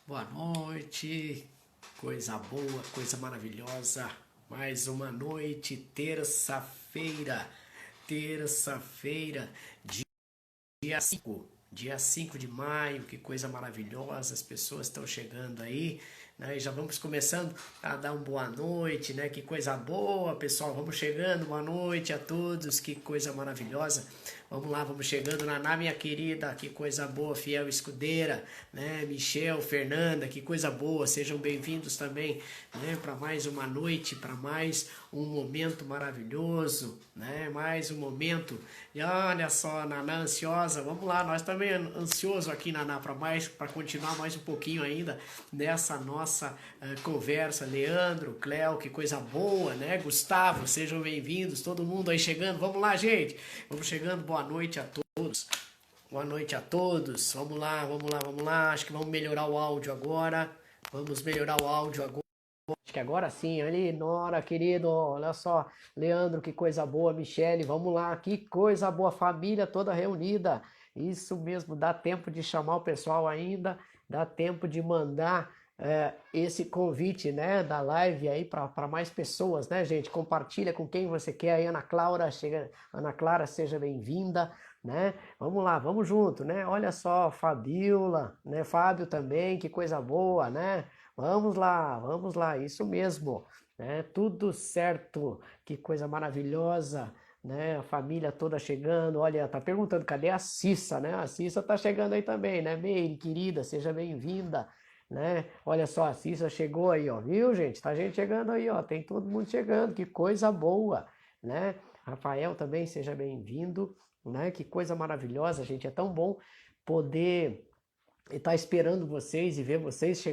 Boa noite, coisa boa, coisa maravilhosa. Mais uma noite, terça-feira, dia 5 de maio, que coisa maravilhosa. As pessoas estão chegando aí, né? E já vamos começando a dar uma boa noite, né? Que coisa boa, pessoal. Vamos chegando, boa noite a todos, que coisa maravilhosa. Vamos lá, vamos chegando. Naná, minha querida, que coisa boa, fiel escudeira, né? Michel, Fernanda, que coisa boa. Sejam bem-vindos também, né? Para mais uma noite, para mais um momento maravilhoso, né? Mais um momento. E olha só, Naná ansiosa. Vamos lá, nós também ansioso aqui, Naná, para continuar mais um pouquinho ainda nessa nossa conversa. Leandro, Cléo, que coisa boa, né? Gustavo, sejam bem-vindos. Todo mundo aí chegando. Vamos lá, gente. Vamos chegando. Boa noite a todos. Boa noite a todos. Vamos lá, vamos lá, vamos lá. Acho que vamos melhorar o áudio agora. Vamos melhorar o áudio agora. Acho que agora sim, ali, Nora, querido, olha só, Leandro, que coisa boa, Michele, vamos lá, que coisa boa, família toda reunida, isso mesmo, dá tempo de chamar o pessoal ainda, dá tempo de mandar esse convite, né, da live aí para mais pessoas, né, gente, compartilha com quem você quer aí, Ana Clara, seja bem-vinda, né, vamos lá, vamos junto, né, olha só, Fabiola, né, Fábio também, que coisa boa, né, vamos lá, isso mesmo, né? Tudo certo, que coisa maravilhosa, né? A família toda chegando. Olha, tá perguntando cadê a Cissa, né? A Cissa tá chegando aí também, né? Meire, querida, seja bem-vinda, né? Olha só, a Cissa chegou aí, ó, viu, gente? Tá gente chegando aí, ó, tem todo mundo chegando, que coisa boa, né? Rafael também, seja bem-vindo, né? Que coisa maravilhosa, gente, é tão bom poder e tá esperando vocês e ver vocês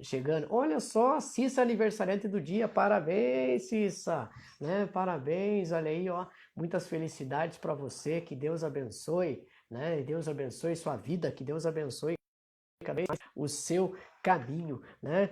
chegando. Olha só, Cissa aniversariante do dia, parabéns, Cissa, né? Parabéns, olha aí, ó, muitas felicidades para você, que Deus abençoe, né? Deus abençoe sua vida, que Deus abençoe cada vez mais o seu caminho, né?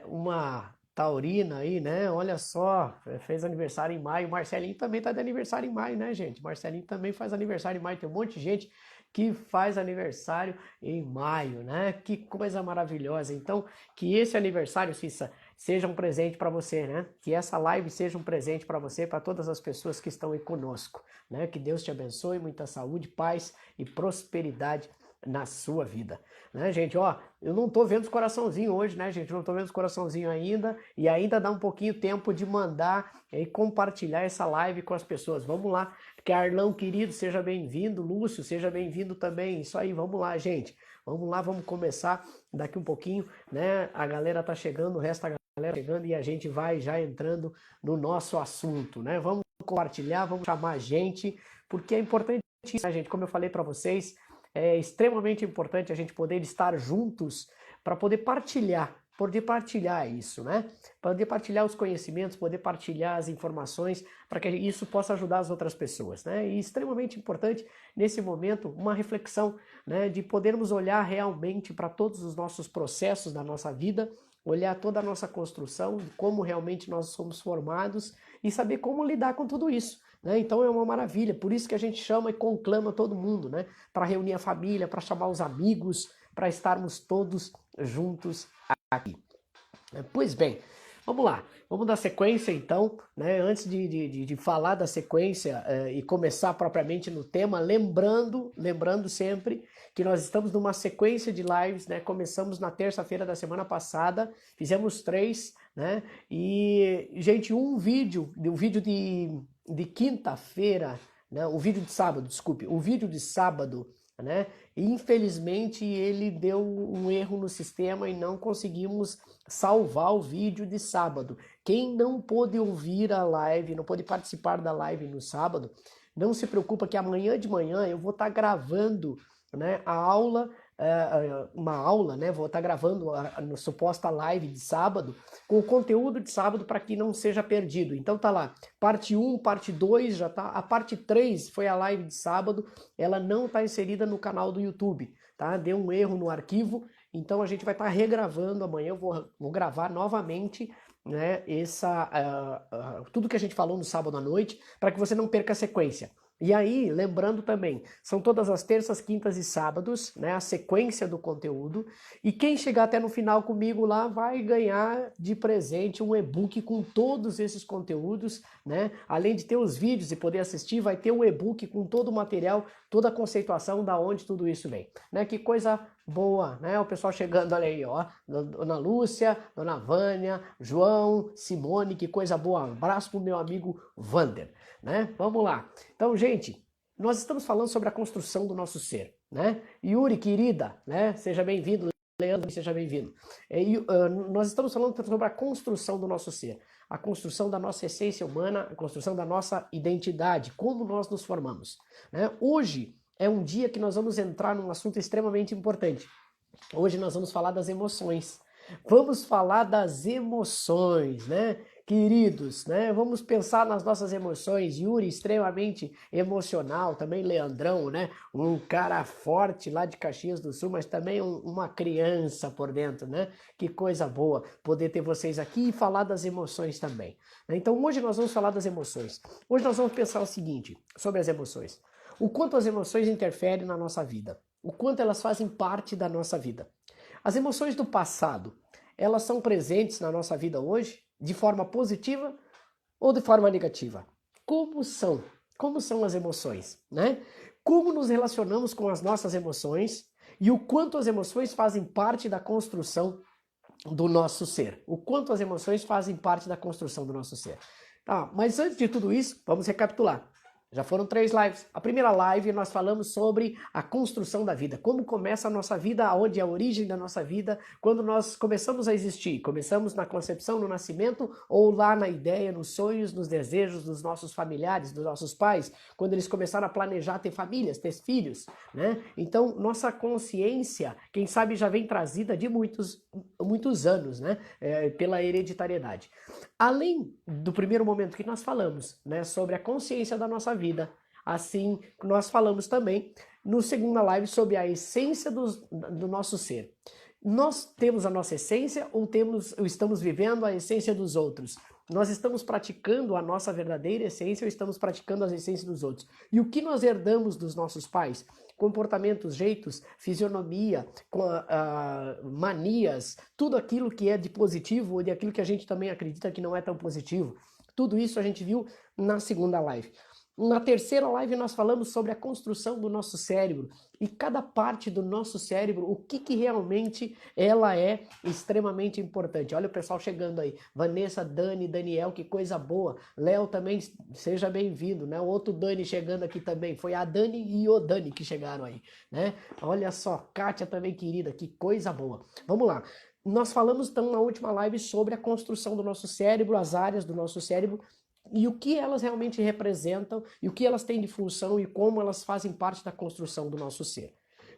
Uma taurina aí, né? Olha só, fez aniversário em maio. Marcelinho também tá de aniversário em maio, né, gente? Marcelinho também faz aniversário em maio. Tem um monte de gente que faz aniversário em maio, né? Que coisa maravilhosa. Então, que esse aniversário, Cissa, seja um presente para você, né? Que essa live seja um presente para você, para todas as pessoas que estão aí conosco, né? Que Deus te abençoe, muita saúde, paz e prosperidade na sua vida, né, gente? Ó, eu não tô vendo os coraçãozinhos hoje, né, gente? Eu não tô vendo os coraçãozinhos ainda e ainda dá um pouquinho tempo de mandar e compartilhar essa live com as pessoas. Vamos lá, Carlão querido, seja bem-vindo, Lúcio, seja bem-vindo também. Isso aí, vamos lá, gente. Vamos lá, vamos começar daqui um pouquinho, né? A galera tá chegando, o resto da galera chegando e a gente vai já entrando no nosso assunto, né? Vamos compartilhar, vamos chamar a gente, porque é importante isso, né, gente? Como eu falei para vocês, é extremamente importante a gente poder estar juntos para poder partilhar isso, né? Poder partilhar os conhecimentos, poder partilhar as informações, para que isso possa ajudar as outras pessoas, né? E extremamente importante nesse momento uma reflexão, né, de podermos olhar realmente para todos os nossos processos da nossa vida, olhar toda a nossa construção, como realmente nós somos formados e saber como lidar com tudo isso, né? Então é uma maravilha, por isso que a gente chama e conclama todo mundo, né? Para reunir a família, para chamar os amigos, para estarmos todos juntos aqui. Pois bem, vamos lá, vamos dar sequência então, né? Antes de falar da sequência e começar propriamente no tema, lembrando sempre que nós estamos numa sequência de lives, né? Começamos na terça-feira da semana passada, fizemos 3, né? E, gente, um vídeo de quinta-feira, né? O vídeo de sábado, desculpe, o vídeo de sábado, né? Infelizmente ele deu um erro no sistema e não conseguimos salvar o vídeo de sábado. Quem não pôde ouvir a live, não pôde participar da live no sábado, não se preocupa que amanhã de manhã eu vou estar gravando, né, a aula, uma aula, né, vou estar gravando a suposta live de sábado, com o conteúdo de sábado para que não seja perdido. Então tá lá, parte 1, parte 2 já tá, a parte 3 foi a live de sábado, ela não está inserida no canal do YouTube, tá? Deu um erro no arquivo, então a gente vai estar regravando amanhã, eu vou gravar novamente, né, tudo que a gente falou no sábado à noite, para que você não perca a sequência. E aí, lembrando também, são todas as terças, quintas e sábados, né, a sequência do conteúdo. E quem chegar até no final comigo lá vai ganhar de presente um e-book com todos esses conteúdos, né? Além de ter os vídeos e poder assistir, vai ter um e-book com todo o material, toda a conceituação da onde tudo isso vem, né? Que coisa boa, né? O pessoal chegando, olha aí, ó, Dona Lúcia, Dona Vânia, João, Simone, que coisa boa. Um abraço pro meu amigo Vander, né? Vamos lá. Então, gente, nós estamos falando sobre a construção do nosso ser, né? Yuri, querida, né? Seja bem-vindo. Leandro, seja bem-vindo. Nós estamos falando sobre a construção do nosso ser, a construção da nossa essência humana, a construção da nossa identidade, como nós nos formamos, né? Hoje é um dia que nós vamos entrar num assunto extremamente importante. Hoje nós vamos falar das emoções. Vamos falar das emoções, né? Queridos, né? Vamos pensar nas nossas emoções. Yuri, extremamente emocional, também Leandrão, né? Um cara forte lá de Caxias do Sul, mas também uma criança por dentro, né? Que coisa boa poder ter vocês aqui e falar das emoções também. Então hoje nós vamos falar das emoções. Hoje nós vamos pensar o seguinte, sobre as emoções. O quanto as emoções interferem na nossa vida. O quanto elas fazem parte da nossa vida. As emoções do passado, elas são presentes na nossa vida hoje de forma positiva ou de forma negativa? Como são? Como são as emoções, né? Como nos relacionamos com as nossas emoções e o quanto as emoções fazem parte da construção do nosso ser. O quanto as emoções fazem parte da construção do nosso ser. Tá, mas antes de tudo isso, vamos recapitular. Já foram 3 lives. A primeira live nós falamos sobre a construção da vida, como começa a nossa vida, aonde é a origem da nossa vida, quando nós começamos a existir. Começamos na concepção, no nascimento, ou lá na ideia, nos sonhos, nos desejos dos nossos familiares, dos nossos pais, quando eles começaram a planejar ter famílias, ter filhos, né? Então, nossa consciência, quem sabe já vem trazida de muitos anos, né? Pela hereditariedade. Além do primeiro momento que nós falamos, né, sobre a consciência da nossa vida, assim nós falamos também no segunda live sobre a essência do nosso ser. Nós temos a nossa essência ou estamos vivendo a essência dos outros? Nós estamos praticando a nossa verdadeira essência ou estamos praticando as essências dos outros? E o que nós herdamos dos nossos pais? Comportamentos, jeitos, fisionomia, manias, tudo aquilo que é de positivo ou de aquilo que a gente também acredita que não é tão positivo. Tudo isso a gente viu na segunda live. Na terceira live nós falamos sobre a construção do nosso cérebro e cada parte do nosso cérebro, o que realmente ela é extremamente importante. Olha o pessoal chegando aí, Vanessa, Dani, Daniel, que coisa boa. Léo também, seja bem-vindo, né? O outro Dani chegando aqui também, foi a Dani e o Dani que chegaram aí, né? Olha só, Kátia também querida, que coisa boa. Vamos lá. Nós falamos então na última live sobre a construção do nosso cérebro, as áreas do nosso cérebro, e o que elas realmente representam, e o que elas têm de função e como elas fazem parte da construção do nosso ser.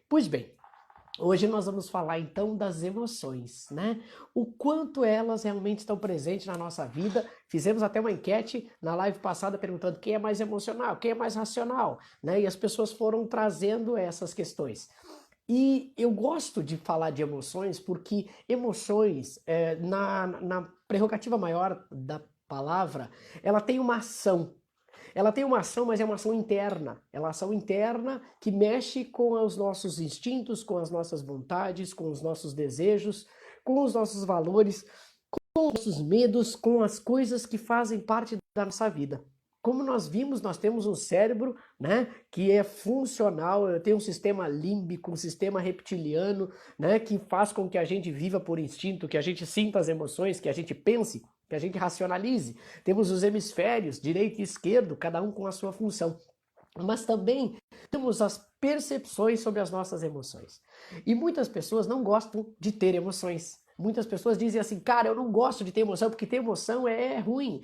Pois bem, hoje nós vamos falar então das emoções, né? O quanto elas realmente estão presentes na nossa vida. Fizemos até uma enquete na live passada perguntando quem é mais emocional, quem é mais racional, né? E as pessoas foram trazendo essas questões. E eu gosto de falar de emoções porque emoções, na prerrogativa maior da palavra, ela tem uma ação. Ela tem uma ação, mas é uma ação interna. É uma ação interna que mexe com os nossos instintos, com as nossas vontades, com os nossos desejos, com os nossos valores, com os nossos medos, com as coisas que fazem parte da nossa vida. Como nós vimos, nós temos um cérebro, né, que é funcional, tem um sistema límbico, um sistema reptiliano, né, que faz com que a gente viva por instinto, que a gente sinta as emoções, que a gente pense, que a gente racionalize. Temos os hemisférios, direito e esquerdo, cada um com a sua função. Mas também temos as percepções sobre as nossas emoções. E muitas pessoas não gostam de ter emoções. Muitas pessoas dizem assim, cara, eu não gosto de ter emoção, porque ter emoção é ruim,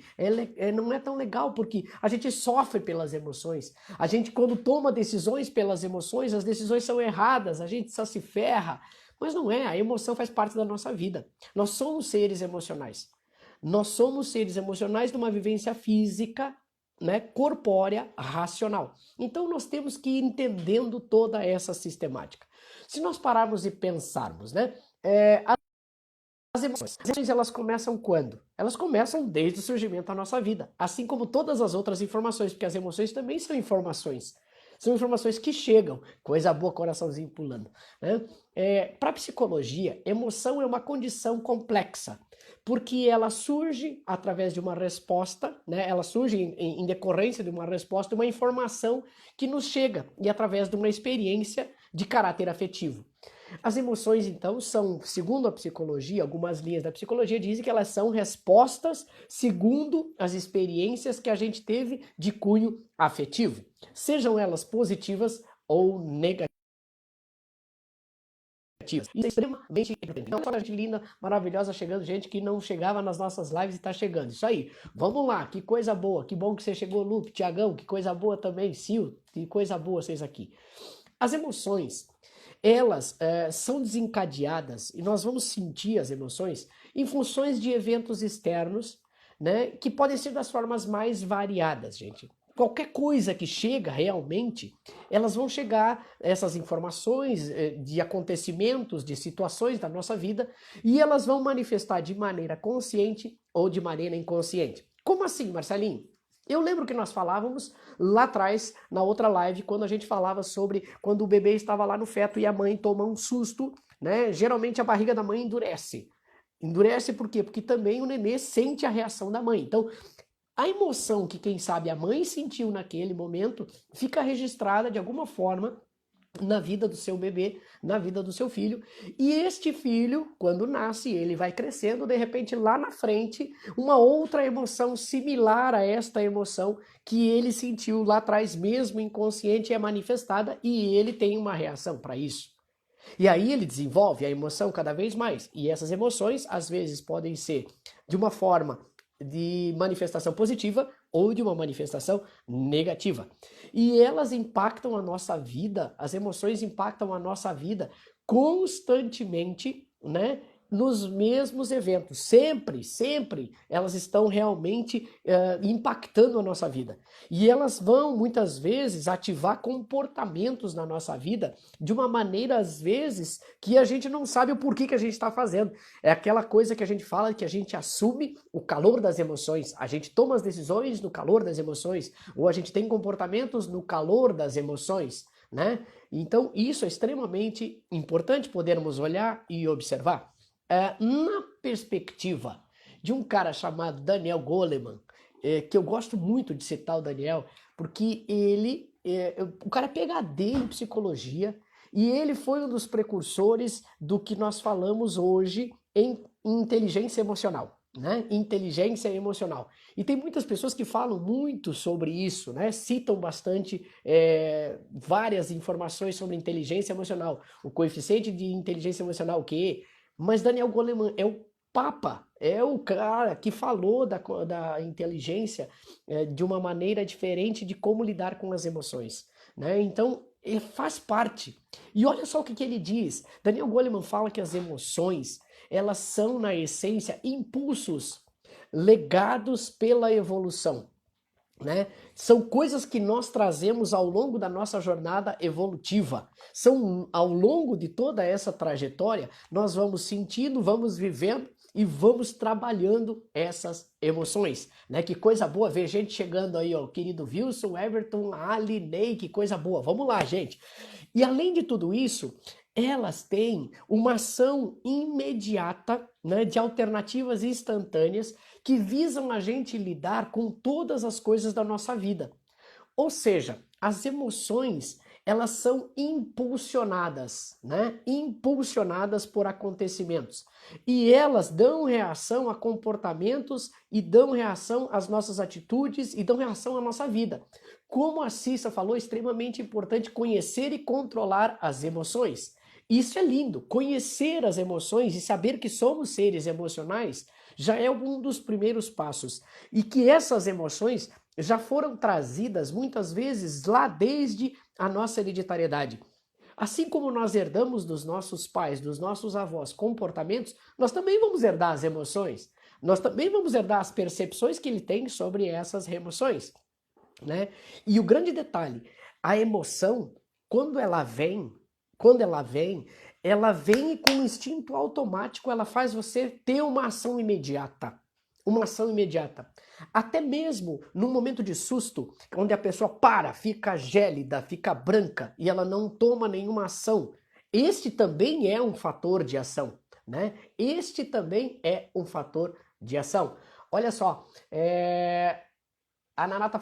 não é tão legal, porque a gente sofre pelas emoções. A gente, quando toma decisões pelas emoções, as decisões são erradas, a gente só se ferra. Mas não é, a emoção faz parte da nossa vida. Nós somos seres emocionais. Nós somos seres emocionais numa vivência física, né, corpórea, racional. Então nós temos que ir entendendo toda essa sistemática. Se nós pararmos e pensarmos, né, As emoções, elas começam quando? Elas começam desde o surgimento da nossa vida, assim como todas as outras informações, porque as emoções também são informações. São informações que chegam, coisa boa, coraçãozinho pulando. Né? Para a psicologia, emoção é uma condição complexa, porque ela surge através de uma resposta, né? Ela surge em decorrência de uma resposta, de uma informação que nos chega, e através de uma experiência de caráter afetivo. As emoções, então, são, segundo a psicologia, algumas linhas da psicologia dizem que elas são respostas segundo as experiências que a gente teve de cunho afetivo, sejam elas positivas ou negativas. Isso é extremamente importante. Então, olha, gente linda, maravilhosa chegando, gente que não chegava nas nossas lives e está chegando. Isso aí. Vamos lá, que coisa boa. Que bom que você chegou, Lupe, Tiagão, que coisa boa também, Sil, que coisa boa vocês aqui. As emoções, elas são desencadeadas e nós vamos sentir as emoções em funções de eventos externos, né, que podem ser das formas mais variadas, gente. Qualquer coisa que chega realmente, elas vão chegar, essas informações de acontecimentos, de situações da nossa vida, e elas vão manifestar de maneira consciente ou de maneira inconsciente. Como assim, Marcelinho? Eu lembro que nós falávamos lá atrás, na outra live, quando a gente falava sobre quando o bebê estava lá no feto e a mãe toma um susto, né? Geralmente a barriga da mãe endurece. Endurece por quê? Porque também o nenê sente a reação da mãe. Então, a emoção que, quem sabe, a mãe sentiu naquele momento fica registrada de alguma forma na vida do seu bebê, na vida do seu filho. E este filho, quando nasce, ele vai crescendo, de repente lá na frente, uma outra emoção similar a esta emoção que ele sentiu lá atrás, mesmo inconsciente, é manifestada e ele tem uma reação para isso. E aí ele desenvolve a emoção cada vez mais. E essas emoções, às vezes, podem ser de uma forma de manifestação positiva ou de uma manifestação negativa. E elas impactam a nossa vida, as emoções impactam a nossa vida constantemente, né? Nos mesmos eventos, sempre elas estão realmente impactando a nossa vida. E elas vão, muitas vezes, ativar comportamentos na nossa vida de uma maneira, às vezes, que a gente não sabe o porquê que a gente está fazendo. É aquela coisa que a gente fala, que a gente assume o calor das emoções, a gente toma as decisões no calor das emoções, ou a gente tem comportamentos no calor das emoções, né? Então, isso é extremamente importante podermos olhar e observar. Na perspectiva de um cara chamado Daniel Goleman, que eu gosto muito de citar o Daniel, porque o cara é PhD em psicologia e ele foi um dos precursores do que nós falamos hoje em inteligência emocional. Né? Inteligência emocional. E tem muitas pessoas que falam muito sobre isso, né? Citam bastante várias informações sobre inteligência emocional, o coeficiente de inteligência emocional, o quê? Mas Daniel Goleman é o papa, é o cara que falou da inteligência de uma maneira diferente de como lidar com as emoções. Né? Então, ele faz parte. E olha só o que ele diz. Daniel Goleman fala que as emoções, elas são, na essência, impulsos legados pela evolução. Né? São coisas que nós trazemos ao longo da nossa jornada evolutiva. São ao longo de toda essa trajetória, nós vamos sentindo, vamos vivendo e vamos trabalhando essas emoções, né? Que coisa boa ver gente chegando aí, ó, querido Wilson, Everton, Ali, Ney, que coisa boa. Vamos lá, gente. E além de tudo isso, elas têm uma ação imediata, né, de alternativas instantâneas que visam a gente lidar com todas as coisas da nossa vida. Ou seja, as emoções, elas são impulsionadas, né? Impulsionadas por acontecimentos. E elas dão reação a comportamentos e dão reação às nossas atitudes e dão reação à nossa vida. Como a Cissa falou, é extremamente importante conhecer e controlar as emoções. Isso é lindo. Conhecer as emoções e saber que somos seres emocionais já é um dos primeiros passos. E que essas emoções já foram trazidas muitas vezes lá desde a nossa hereditariedade. Assim como nós herdamos dos nossos pais, dos nossos avós comportamentos, nós também vamos herdar as emoções. Nós também vamos herdar as percepções que ele tem sobre essas emoções. Né? E o grande detalhe, a emoção, quando ela vem, ela vem e com um instinto automático, ela faz você ter uma ação imediata. Uma ação imediata. Até mesmo num momento de susto, onde a pessoa para, fica gélida, fica branca e ela não toma nenhuma ação. Este também é um fator de ação, né? Este também é um fator de ação. Olha só, a Naná tá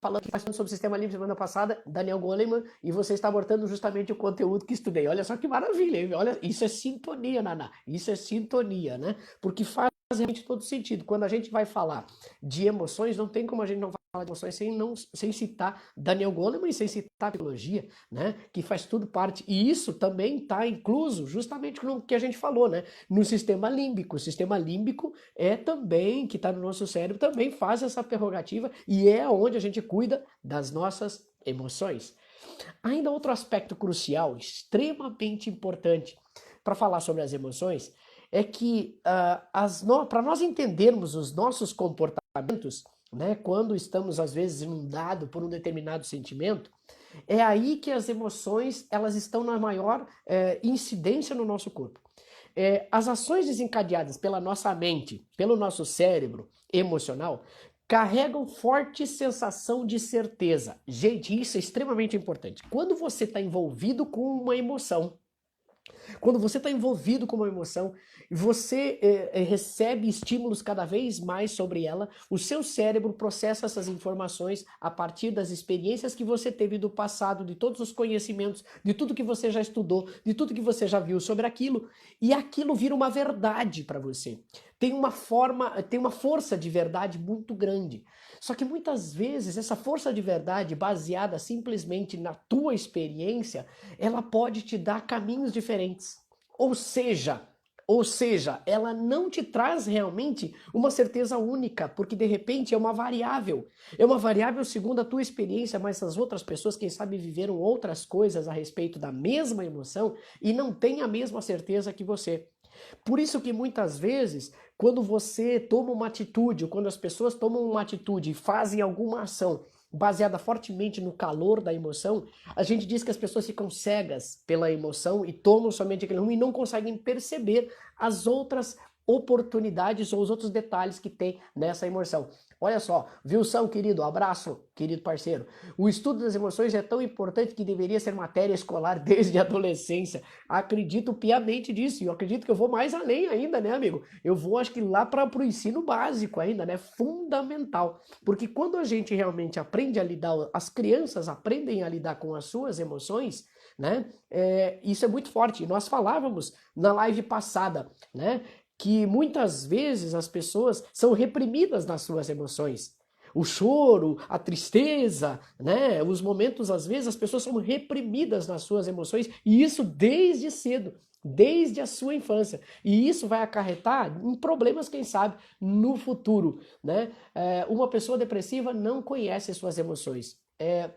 falando que faz sobre o sistema livre semana passada, Daniel Goleman, e você está abordando justamente o conteúdo que estudei. Olha só que maravilha, hein? Olha, isso é sintonia, Naná. Isso é sintonia, né? Porque faz realmente todo sentido. Quando a gente vai falar de emoções, não tem como a gente não falar de emoções sem citar Daniel Goleman e sem citar a psicologia, né? Que faz tudo parte. E isso também está incluso justamente no que a gente falou, né? No sistema límbico. O sistema límbico é também, que está no nosso cérebro, também faz essa prerrogativa e é onde a gente cuida das nossas emoções. Ainda outro aspecto crucial, extremamente importante para falar sobre as emoções, é que para nós entendermos os nossos comportamentos, né, quando estamos às vezes inundados por um determinado sentimento, é aí que as emoções elas estão na maior incidência no nosso corpo. As ações desencadeadas pela nossa mente, pelo nosso cérebro emocional, carregam forte sensação de certeza. Gente, isso é extremamente importante. Quando você está envolvido com uma emoção, quando você está envolvido com uma emoção, você recebe estímulos cada vez mais sobre ela, o seu cérebro processa essas informações a partir das experiências que você teve do passado, de todos os conhecimentos, de tudo que você já estudou, de tudo que você já viu sobre aquilo, e aquilo vira uma verdade para você. Tem uma força de verdade muito grande. Só que muitas vezes essa força de verdade baseada simplesmente na tua experiência, ela pode te dar caminhos diferentes. Ou seja, ela não te traz realmente uma certeza única, porque de repente é uma variável. É uma variável segundo a tua experiência, mas as outras pessoas, quem sabe, viveram outras coisas a respeito da mesma emoção e não têm a mesma certeza que você. Por isso que muitas vezes, quando você toma uma atitude, ou quando as pessoas tomam uma atitude e fazem alguma ação baseada fortemente no calor da emoção, a gente diz que as pessoas ficam cegas pela emoção e tomam somente aquele rumo e não conseguem perceber as outras oportunidades ou os outros detalhes que tem nessa emoção. Olha só, Wilson, querido, abraço, querido parceiro. O estudo das emoções é tão importante que deveria ser matéria escolar desde a adolescência. Acredito piamente disso e eu acredito que eu vou mais além ainda, né, amigo? Eu vou, acho que lá para o ensino básico ainda, né? Fundamental. Porque quando a gente realmente aprende a lidar, as crianças aprendem a lidar com as suas emoções, né? Isso é muito forte. Nós falávamos na live passada, né? Que muitas vezes as pessoas são reprimidas nas suas emoções. O choro, a tristeza, né? Os momentos, às vezes, as pessoas são reprimidas nas suas emoções, e isso desde cedo, desde a sua infância. E isso vai acarretar em problemas, quem sabe, no futuro, né? Uma pessoa depressiva não conhece as suas emoções.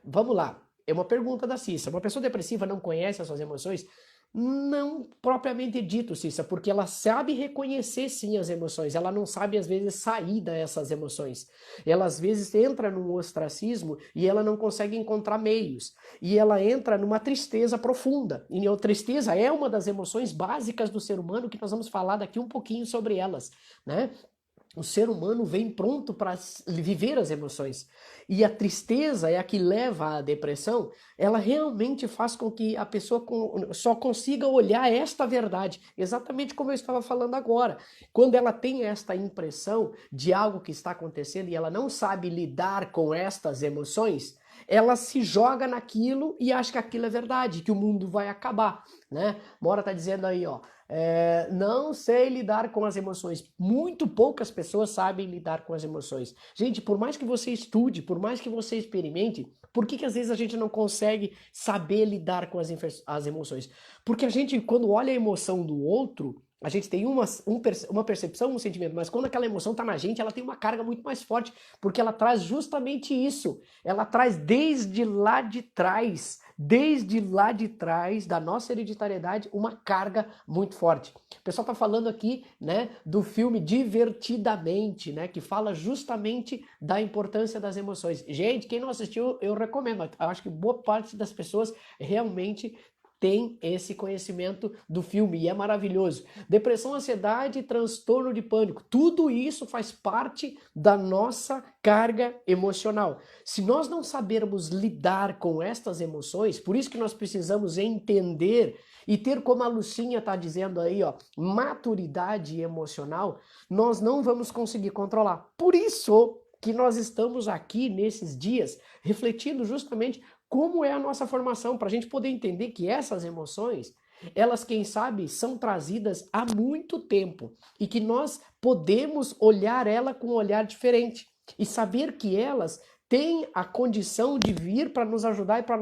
Vamos lá, é uma pergunta da Cissa. Uma pessoa depressiva não conhece as suas emoções? Não propriamente dito, Cissa, porque ela sabe reconhecer sim as emoções, ela não sabe às vezes sair dessas emoções. Ela às vezes entra num ostracismo e ela não consegue encontrar meios. E ela entra numa tristeza profunda. E a tristeza é uma das emoções básicas do ser humano que nós vamos falar daqui um pouquinho sobre elas, né? O ser humano vem pronto para viver as emoções. E a tristeza é a que leva à depressão, ela realmente faz com que a pessoa só consiga olhar esta verdade, exatamente como eu estava falando agora. Quando ela tem esta impressão de algo que está acontecendo e ela não sabe lidar com estas emoções, ela se joga naquilo e acha que aquilo é verdade, que o mundo vai acabar, né? Mora tá dizendo aí, ó, não sei lidar com as emoções. Muito poucas pessoas sabem lidar com as emoções. Gente, por mais que você estude, por mais que você experimente, por que às vezes a gente não consegue saber lidar com as emoções? Porque a gente, quando olha a emoção do outro, a gente tem uma percepção, um sentimento, mas quando aquela emoção está na gente, ela tem uma carga muito mais forte, porque ela traz justamente isso. Ela traz desde lá de trás da nossa hereditariedade, uma carga muito forte. O pessoal está falando aqui, né, do filme Divertidamente, né, que fala justamente da importância das emoções. Gente, quem não assistiu, eu recomendo. Eu acho que boa parte das pessoas realmente tem esse conhecimento do filme e é maravilhoso. Depressão, ansiedade, transtorno de pânico, tudo isso faz parte da nossa carga emocional. Se nós não sabermos lidar com estas emoções, por isso que nós precisamos entender e ter, como a Lucinha está dizendo aí, ó, maturidade emocional, nós não vamos conseguir controlar. Por isso que nós estamos aqui nesses dias refletindo justamente como é a nossa formação, para a gente poder entender que essas emoções, elas, quem sabe, são trazidas há muito tempo e que nós podemos olhar ela com um olhar diferente e saber que elas têm a condição de vir para nos ajudar e para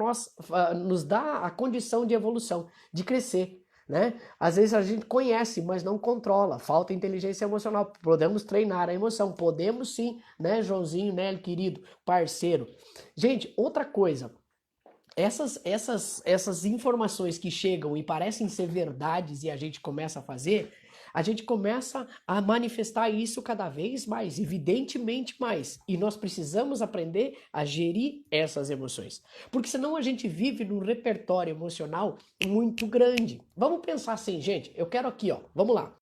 nos dar a condição de evolução, de crescer. Né? Às vezes a gente conhece, mas não controla, falta inteligência emocional. Podemos treinar a emoção, podemos sim, né, Joãozinho, né, querido, parceiro. Gente, outra coisa, essas informações que chegam e parecem ser verdades e a gente começa a fazer, a gente começa a manifestar isso cada vez mais, evidentemente mais. E nós precisamos aprender a gerir essas emoções. Porque senão a gente vive num repertório emocional muito grande. Vamos pensar assim, gente, eu quero aqui, ó, vamos lá.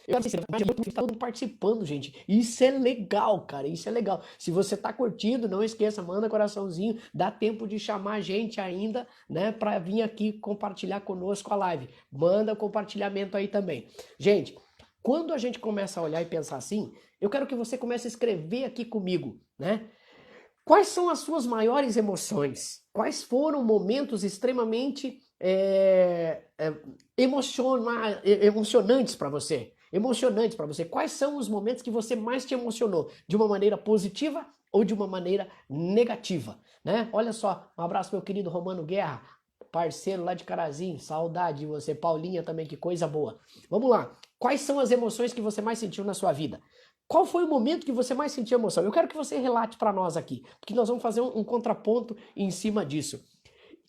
Tá todo mundo participando, gente. Isso é legal, cara. Isso é legal. Se você tá curtindo, não esqueça, manda coraçãozinho. Dá tempo de chamar a gente ainda, né? Pra vir aqui compartilhar conosco a live. Manda o compartilhamento aí também. Gente, quando a gente começa a olhar e pensar assim, eu quero que você comece a escrever aqui comigo, né? Quais são as suas maiores emoções? Quais foram momentos extremamente emocionantes para você? Emocionantes para você. Quais são os momentos que você mais te emocionou? De uma maneira positiva ou de uma maneira negativa? Né? Olha só, um abraço meu querido Romano Guerra, parceiro lá de Carazinho, saudade de você. Paulinha também, que coisa boa. Vamos lá, quais são as emoções que você mais sentiu na sua vida? Qual foi o momento que você mais sentiu emoção? Eu quero que você relate para nós aqui, porque nós vamos fazer um contraponto em cima disso.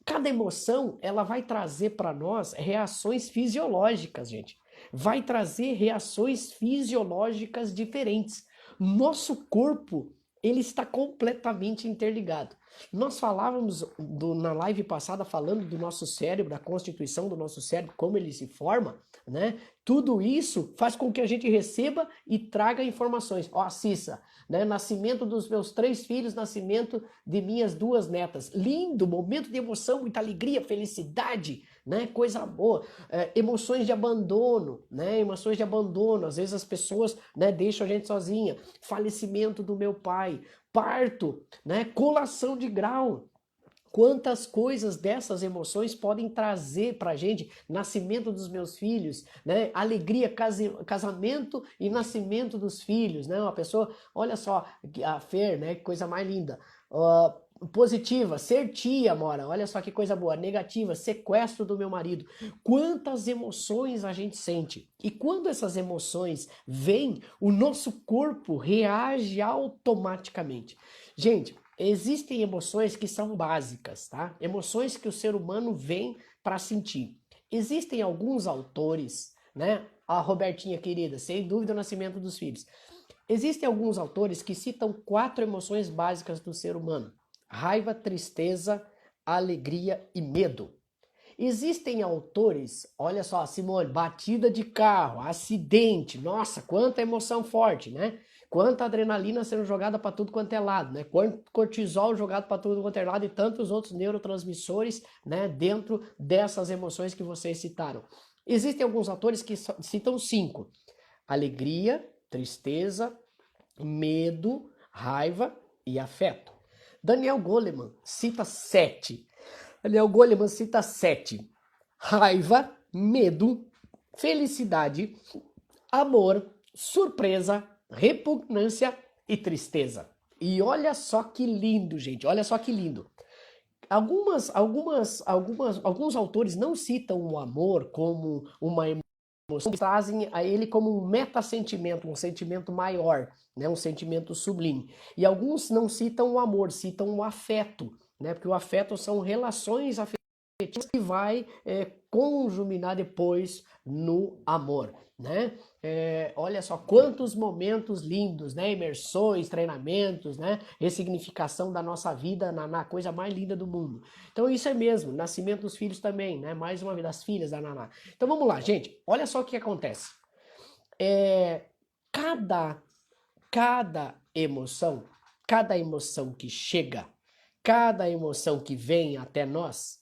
Cada emoção, ela vai trazer para nós reações fisiológicas, gente. Vai trazer reações fisiológicas diferentes. Nosso corpo, ele está completamente interligado. Nós falávamos na live passada falando do nosso cérebro, da constituição do nosso cérebro, como ele se forma, né? Tudo isso faz com que a gente receba e traga informações. Ó, Cissa, né? Nascimento dos meus 3 filhos, nascimento de minhas 2 netas. Lindo, momento de emoção, muita alegria, felicidade, né? Coisa boa. Emoções de abandono, né? Emoções de abandono. Às vezes as pessoas, né, deixam a gente sozinha. Falecimento do meu pai, parto, né? Colação de grau. Quantas coisas dessas emoções podem trazer pra gente, nascimento dos meus filhos, né? Alegria, casamento e nascimento dos filhos, né? Uma pessoa, olha só, a Fer, né? Que coisa mais linda. Positiva, ser tia, Mora, olha só que coisa boa. Negativa, sequestro do meu marido. Quantas emoções a gente sente. E quando essas emoções vêm, o nosso corpo reage automaticamente. Gente, existem emoções que são básicas, tá? Emoções que o ser humano vem para sentir. Existem alguns autores, né? A Robertinha querida, sem dúvida, o nascimento dos filhos. Existem alguns autores que citam 4 emoções básicas do ser humano: raiva, tristeza, alegria e medo. Existem autores, olha só, Simone, batida de carro, acidente, nossa, quanta emoção forte, né? Quanta adrenalina sendo jogada para tudo quanto é lado, né? Quanto cortisol jogado para tudo quanto é lado e tantos outros neurotransmissores, né, dentro dessas emoções que vocês citaram. Existem alguns autores que citam 5: alegria, tristeza, medo, raiva e afeto. Daniel Goleman cita 7. Daniel Goleman cita 7: raiva, medo, felicidade, amor, surpresa, repugnância e tristeza. E olha só que lindo, gente, olha só que lindo. Alguns autores não citam o amor como uma emoção, trazem a ele como um metassentimento, um sentimento maior, né, um sentimento sublime. E alguns não citam o amor, citam o afeto, né, porque o afeto são relações afetivas que vai conjuminar depois no amor, né? Olha só quantos momentos lindos, né? Imersões, treinamentos, né? Ressignificação da nossa vida na coisa mais linda do mundo. Então isso é mesmo, nascimento dos filhos também, né? Mais uma vez das filhas da Naná. Então vamos lá, gente. Olha só o que acontece. Cada cada emoção que chega, cada emoção que vem até nós,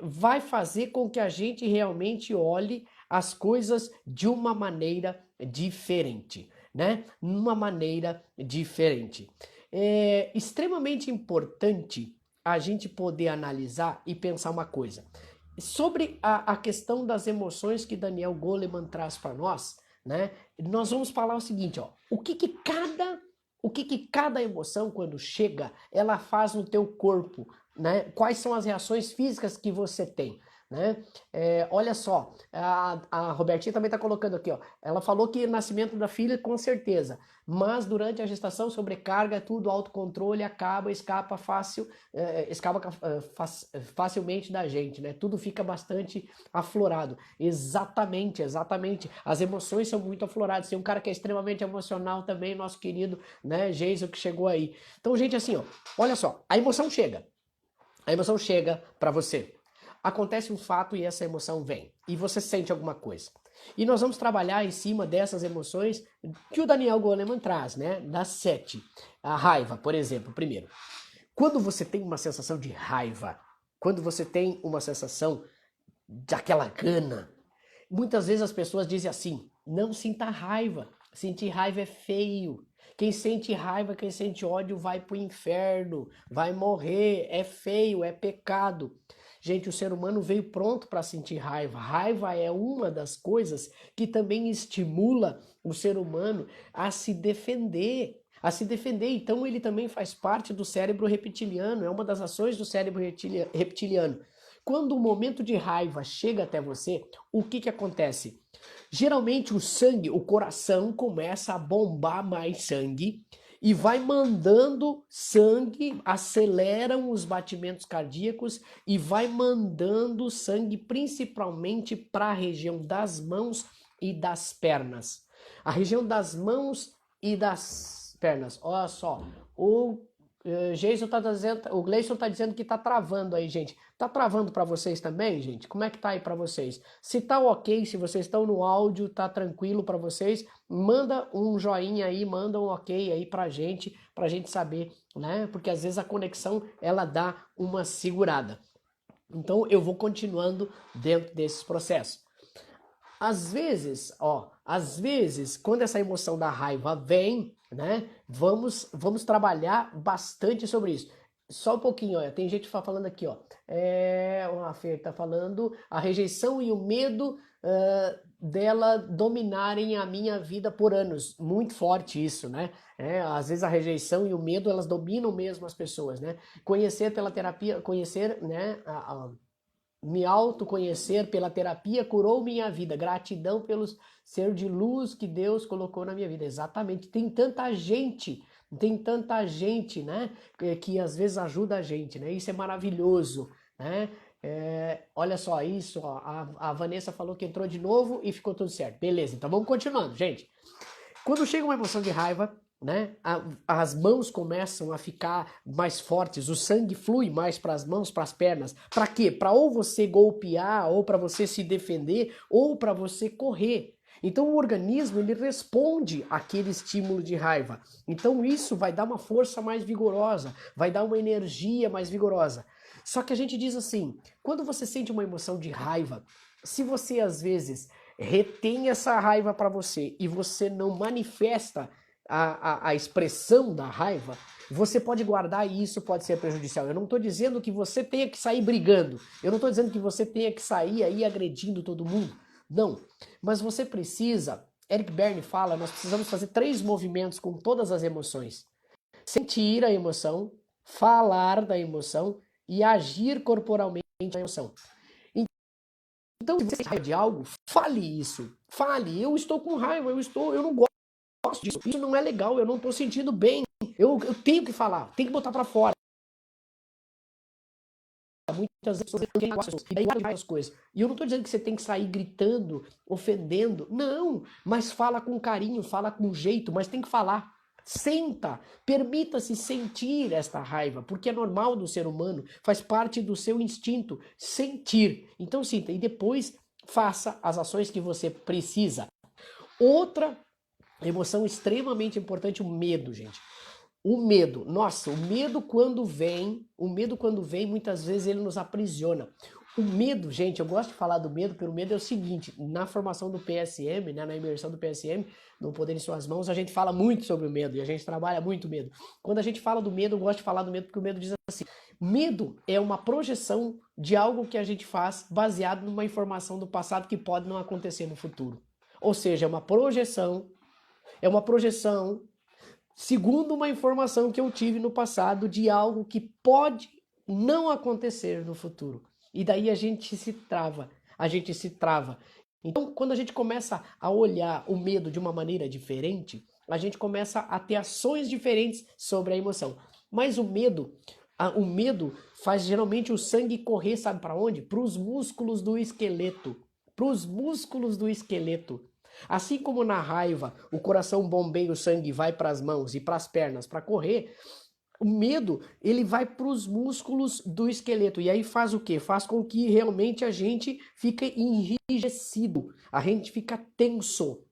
vai fazer com que a gente realmente olhe as coisas de uma maneira diferente, né? Uma maneira diferente. É extremamente importante a gente poder analisar e pensar uma coisa. Sobre a questão das emoções que Daniel Goleman traz para nós, né? Nós vamos falar o seguinte, ó, o que cada emoção quando chega, ela faz no teu corpo, né? Quais são as reações físicas que você tem, né? Olha só, a Robertinha também está colocando aqui, ó. Ela falou que o nascimento da filha, com certeza, mas durante a gestação, sobrecarga, tudo, autocontrole, escapa facilmente da gente, né? Tudo fica bastante aflorado. Exatamente. As emoções são muito afloradas. Tem um cara que é extremamente emocional também, nosso querido, né, Geiso, que chegou aí. Então, gente, assim, ó, olha só, a emoção chega para você. Acontece um fato e essa emoção vem. E você sente alguma coisa. E nós vamos trabalhar em cima dessas emoções que o Daniel Goleman traz, né? Das 7. A raiva, por exemplo, primeiro. Quando você tem uma sensação de raiva, quando você tem uma sensação daquela gana, muitas vezes as pessoas dizem assim, não sinta raiva. Sentir raiva é feio. Quem sente raiva, quem sente ódio vai pro inferno, vai morrer, é feio, é pecado. Gente, o ser humano veio pronto para sentir raiva. Raiva é uma das coisas que também estimula o ser humano a se defender. Então ele também faz parte do cérebro reptiliano, é uma das ações do cérebro reptiliano. Quando o momento de raiva chega até você, o que acontece? Geralmente o sangue, o coração começa a bombar mais sangue e vai mandando sangue, aceleram os batimentos cardíacos e vai mandando sangue principalmente para a região das mãos e das pernas. A região das mãos e das pernas. Olha só, o Gleison tá dizendo que tá travando aí, gente. Tá travando para vocês também, gente? Como é que tá aí para vocês? Se tá ok, se vocês estão no áudio, tá tranquilo para vocês, manda um joinha aí, manda um ok aí pra gente saber, né? Porque às vezes a conexão, ela dá uma segurada. Então eu vou continuando dentro desses processos. Às vezes, quando essa emoção da raiva vem, né? Vamos trabalhar bastante sobre isso. Só um pouquinho, ó. Tem gente falando aqui, ó. A Fer tá falando a rejeição e o medo dela dominarem a minha vida por anos. Muito forte isso, né? Às vezes a rejeição e o medo, elas dominam mesmo as pessoas, né? Conhecer pela terapia, né? Me autoconhecer pela terapia curou minha vida. Gratidão pelo ser de luz que Deus colocou na minha vida. Exatamente. Tem tanta gente, né? Que às vezes ajuda a gente, né? Isso é maravilhoso, né? Olha só isso, ó, a Vanessa falou que entrou de novo e ficou tudo certo. Beleza, então vamos continuando, gente. Quando chega uma emoção de raiva, né, as mãos começam a ficar mais fortes, o sangue flui mais para as mãos, para as pernas. Para quê? Para ou você golpear, ou para você se defender, ou para você correr. Então o organismo ele responde àquele estímulo de raiva. Então isso vai dar uma força mais vigorosa, vai dar uma energia mais vigorosa. Só que a gente diz assim, quando você sente uma emoção de raiva, se você às vezes retém essa raiva para você e você não manifesta a expressão da raiva, você pode guardar e isso pode ser prejudicial. Eu não estou dizendo que você tenha que sair brigando, eu não estou dizendo que você tenha que sair aí agredindo todo mundo, não. Mas você precisa, Eric Berne fala, nós precisamos fazer 3 movimentos com todas as emoções. Sentir a emoção, falar da emoção e agir corporalmente a emoção. Então, se você tem raiva de algo, fale isso. Fale, eu estou com raiva, eu não gosto disso. Isso não é legal, eu não estou sentindo bem. Eu tenho que falar, tenho que botar para fora. muitas vezes e daí várias coisas. E eu não estou dizendo que você tem que sair gritando, ofendendo, não, mas fala com carinho, fala com jeito, mas tem que falar. Senta, permita-se sentir esta raiva, porque é normal do ser humano, faz parte do seu instinto sentir. Então sinta e depois faça as ações que você precisa. Outra emoção extremamente importante, o medo, gente. O medo, nossa, o medo quando vem, muitas vezes ele nos aprisiona. O medo, gente, eu gosto de falar do medo, porque o medo é o seguinte, na formação do PSM, né, na imersão do PSM, no Poder em Suas Mãos, a gente fala muito sobre o medo, e a gente trabalha muito o medo. Quando a gente fala do medo, eu gosto de falar do medo, porque o medo diz assim, medo é uma projeção de algo que a gente faz baseado numa informação do passado que pode não acontecer no futuro. Ou seja, é uma projeção segundo uma informação que eu tive no passado de algo que pode não acontecer no futuro. E daí a gente se trava. Então, quando a gente começa a olhar o medo de uma maneira diferente, a gente começa a ter ações diferentes sobre a emoção. Mas o medo faz geralmente o sangue correr, sabe para onde? Para os músculos do esqueleto. Para os músculos do esqueleto. Assim como na raiva o coração bombeia o sangue e vai para as mãos e para as pernas para correr, o medo ele vai para os músculos do esqueleto. E aí faz o quê? Faz com que realmente a gente fique enrijecido, a gente fica tenso,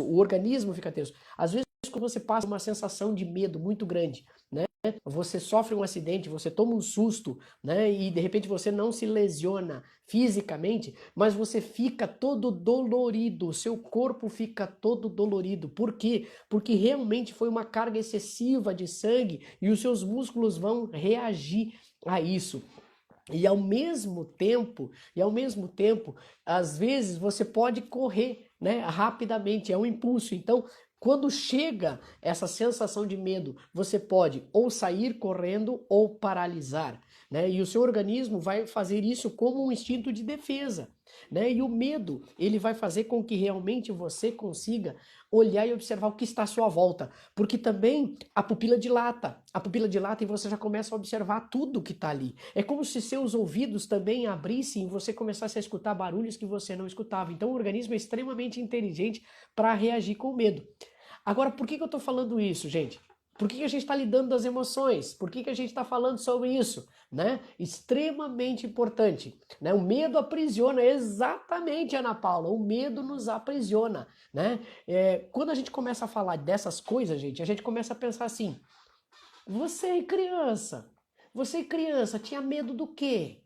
o organismo fica tenso. Às vezes quando você passa uma sensação de medo muito grande, né? Você sofre um acidente, você toma um susto, né? E de repente você não se lesiona fisicamente, mas você fica todo dolorido, o seu corpo fica todo dolorido. Por quê? Porque realmente foi uma carga excessiva de sangue e os seus músculos vão reagir a isso. E ao mesmo tempo, às vezes você pode correr, né, rapidamente, é um impulso. Então, quando chega essa sensação de medo, você pode ou sair correndo ou paralisar, né? E o seu organismo vai fazer isso como um instinto de defesa, né? E o medo, ele vai fazer com que realmente você consiga olhar e observar o que está à sua volta, porque também a pupila dilata e você já começa a observar tudo que está ali. É como se seus ouvidos também abrissem e você começasse a escutar barulhos que você não escutava. Então o organismo é extremamente inteligente para reagir com medo. Agora, por que eu estou falando isso, gente? Por que a gente está lidando das emoções? Por que a gente está falando sobre isso? Né? Extremamente importante. Né? O medo aprisiona, exatamente, Ana Paula, o medo nos aprisiona. Né? Quando a gente começa a falar dessas coisas, gente, a gente começa a pensar assim, você criança, tinha medo do quê?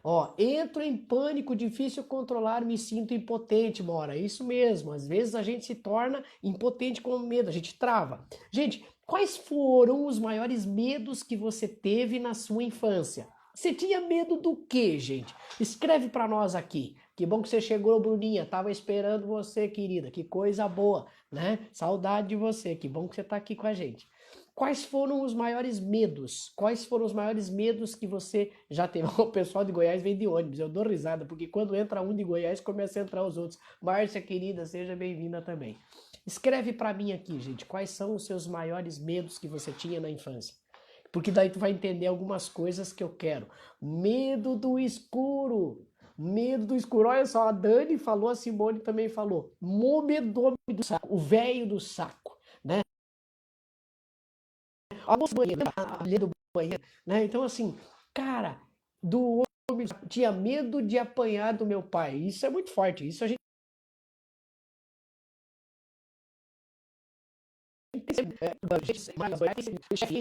Ó, entro em pânico, difícil controlar, me sinto impotente, Mora. Isso mesmo, às vezes a gente se torna impotente com medo, a gente trava. Gente, quais foram os maiores medos que você teve na sua infância? Você tinha medo do quê, gente? Escreve para nós aqui. Que bom que você chegou, Bruninha. Tava esperando você, querida. Que coisa boa, né? Saudade de você. Que bom que você tá aqui com a gente. Quais foram os maiores medos? Quais foram os maiores medos que você já teve? O pessoal de Goiás vem de ônibus, eu dou risada, porque quando entra um de Goiás, começa a entrar os outros. Márcia, querida, seja bem-vinda também. Escreve para mim aqui, gente, quais são os seus maiores medos que você tinha na infância. Porque daí tu vai entender algumas coisas que eu quero. Medo do escuro. Medo do escuro. Olha só, a Dani falou, a Simone também falou. Momedome do saco, o velho do saco, né? A moça do banheiro, a mulher do banheiro, né? Então, assim, cara, do homem tinha medo de apanhar do meu pai. Isso é muito forte. Isso a gente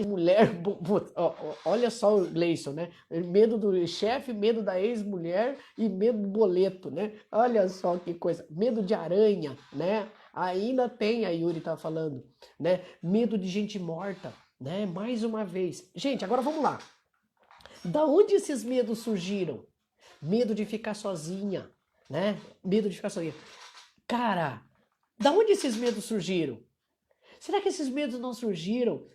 mulher, olha só o Gleison, né? Medo do chefe, medo da ex-mulher e medo do boleto, né? Olha só que coisa. Medo de aranha, né? Ainda tem, a Yuri tá falando, né? Medo de gente morta, né? Mais uma vez. Gente, agora vamos lá. Da onde esses medos surgiram? Medo de ficar sozinha, né? Medo de ficar sozinha. Cara, da onde esses medos surgiram? Será que esses medos não surgiram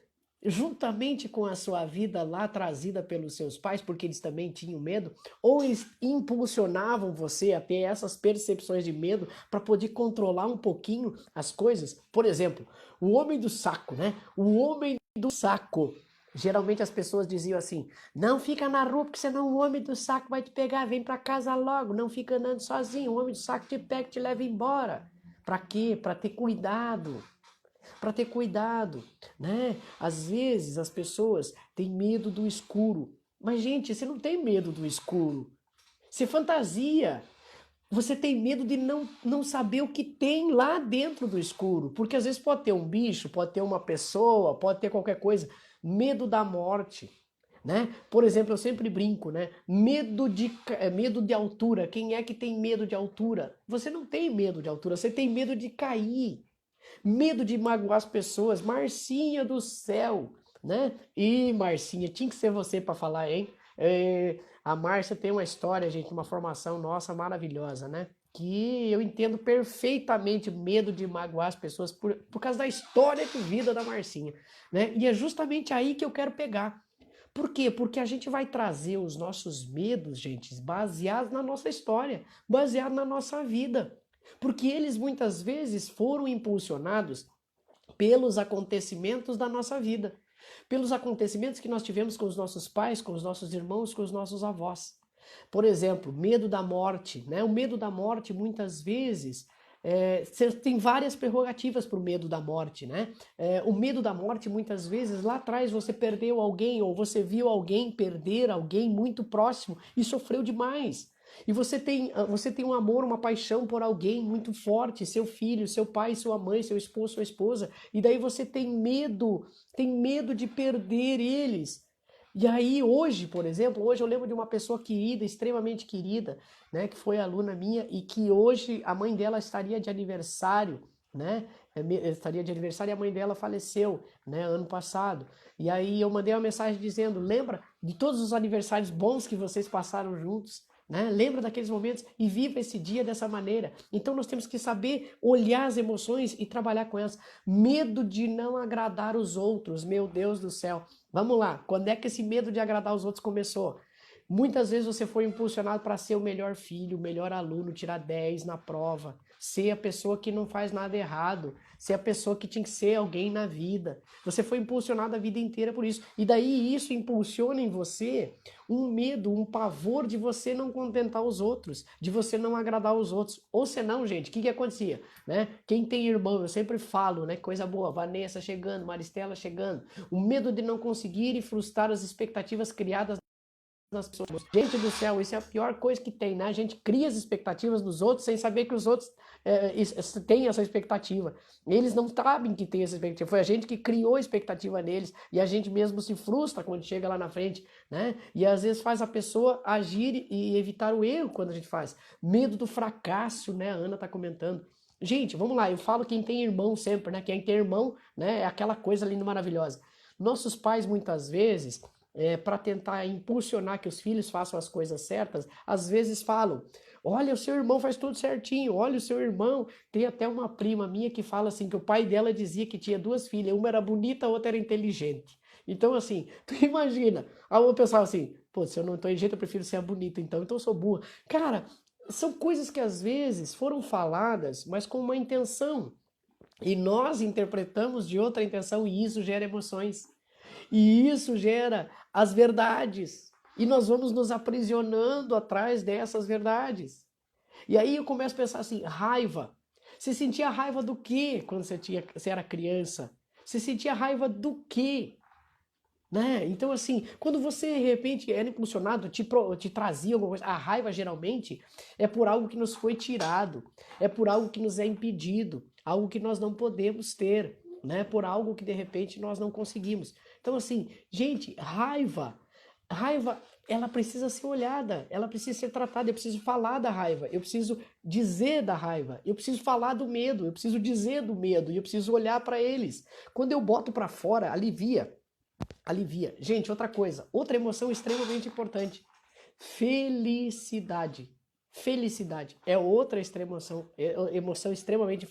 juntamente com a sua vida lá trazida pelos seus pais, porque eles também tinham medo? Ou eles impulsionavam você a ter essas percepções de medo para poder controlar um pouquinho as coisas? Por exemplo, o homem do saco, né? O homem do saco. Geralmente as pessoas diziam assim: não fica na rua porque senão o homem do saco vai te pegar, vem para casa logo, não fica andando sozinho, o homem do saco te pega e te leva embora. Para quê? Para ter cuidado. Para ter cuidado, né? Às vezes as pessoas têm medo do escuro. Mas gente, você não tem medo do escuro. Você fantasia. Você tem medo de não saber o que tem lá dentro do escuro. Porque às vezes pode ter um bicho, pode ter uma pessoa, pode ter qualquer coisa. Medo da morte, né? Por exemplo, eu sempre brinco, né? Medo de altura. Quem é que tem medo de altura? Você não tem medo de altura, você tem medo de cair. Medo de magoar as pessoas. Marcinha do céu, né? E Marcinha, tinha que ser você para falar, hein? A Márcia tem uma história, gente, uma formação nossa maravilhosa, né? Que eu entendo perfeitamente o medo de magoar as pessoas por causa da história de vida da Marcinha, né? E é justamente aí que eu quero pegar. Por quê? Porque a gente vai trazer os nossos medos, gente, baseados na nossa história, baseados na nossa vida. Porque eles muitas vezes foram impulsionados pelos acontecimentos da nossa vida, pelos acontecimentos que nós tivemos com os nossos pais, com os nossos irmãos, com os nossos avós. Por exemplo, medo da morte, né? O medo da morte muitas vezes você tem várias prerrogativas para o medo da morte, né? O medo da morte muitas vezes lá atrás você perdeu alguém ou você viu alguém perder alguém muito próximo e sofreu demais. E você tem um amor, uma paixão por alguém muito forte, seu filho, seu pai, sua mãe, seu esposo, sua esposa, e daí você tem medo de perder eles. E aí hoje, por exemplo, hoje eu lembro de uma pessoa querida, extremamente querida, né, que foi aluna minha e que hoje a mãe dela estaria de aniversário, né? Estaria de aniversário e a mãe dela faleceu, né, ano passado. E aí eu mandei uma mensagem dizendo: lembra de todos os aniversários bons que vocês passaram juntos? Né? Lembra daqueles momentos e viva esse dia dessa maneira. Então nós temos que saber olhar as emoções e trabalhar com elas. Medo de não agradar os outros, meu Deus do céu. Vamos lá, quando é que esse medo de agradar os outros começou? Muitas vezes você foi impulsionado para ser o melhor filho, o melhor aluno, tirar 10 na prova, ser a pessoa que não faz nada errado, ser a pessoa que tinha que ser alguém na vida. Você foi impulsionado a vida inteira por isso. E daí isso impulsiona em você um medo, um pavor de você não contentar os outros, de você não agradar os outros. Ou senão, gente, o que acontecia? Né? Quem tem irmão, eu sempre falo, né? Coisa boa, Vanessa chegando, Maristela chegando. O medo de não conseguir e frustrar as expectativas criadas nas pessoas. Gente do céu, isso é a pior coisa que tem, né? A gente cria as expectativas dos outros sem saber que os outros têm essa expectativa. Eles não sabem que tem essa expectativa. Foi a gente que criou a expectativa neles e a gente mesmo se frustra quando chega lá na frente, né? E às vezes faz a pessoa agir e evitar o erro quando a gente faz. Medo do fracasso, né? A Ana tá comentando. Gente, vamos lá, eu falo quem tem irmão sempre, né? Quem tem irmão, né? É aquela coisa linda, maravilhosa. Nossos pais, muitas vezes, para tentar impulsionar que os filhos façam as coisas certas, às vezes falam: olha, o seu irmão faz tudo certinho, olha o seu irmão. Tem até uma prima minha que fala assim, que o pai dela dizia que tinha duas filhas, uma era bonita, a outra era inteligente. Então, assim, tu imagina, aí eu pensava assim: pô, se eu não tô inteligente, eu prefiro ser a bonita, então eu sou burra. Cara, são coisas que às vezes foram faladas, mas com uma intenção. E nós interpretamos de outra intenção e isso gera emoções. E isso gera as verdades. E nós vamos nos aprisionando atrás dessas verdades. E aí eu começo a pensar assim, raiva. Você sentia raiva do quê quando você era criança? Você sentia raiva do quê? Né? Então, assim, quando você de repente era impulsionado, te trazia alguma coisa, a raiva geralmente é por algo que nos foi tirado, é por algo que nos é impedido, algo que nós não podemos ter, né? Por algo que de repente nós não conseguimos. Então, assim, gente, raiva, ela precisa ser olhada, ela precisa ser tratada. Eu preciso falar da raiva, eu preciso dizer da raiva, eu preciso falar do medo, eu preciso dizer do medo e eu preciso olhar para eles. Quando eu boto para fora, alivia. Alivia. Gente, outra coisa, outra emoção extremamente importante. Felicidade. Felicidade é outra emoção extremamente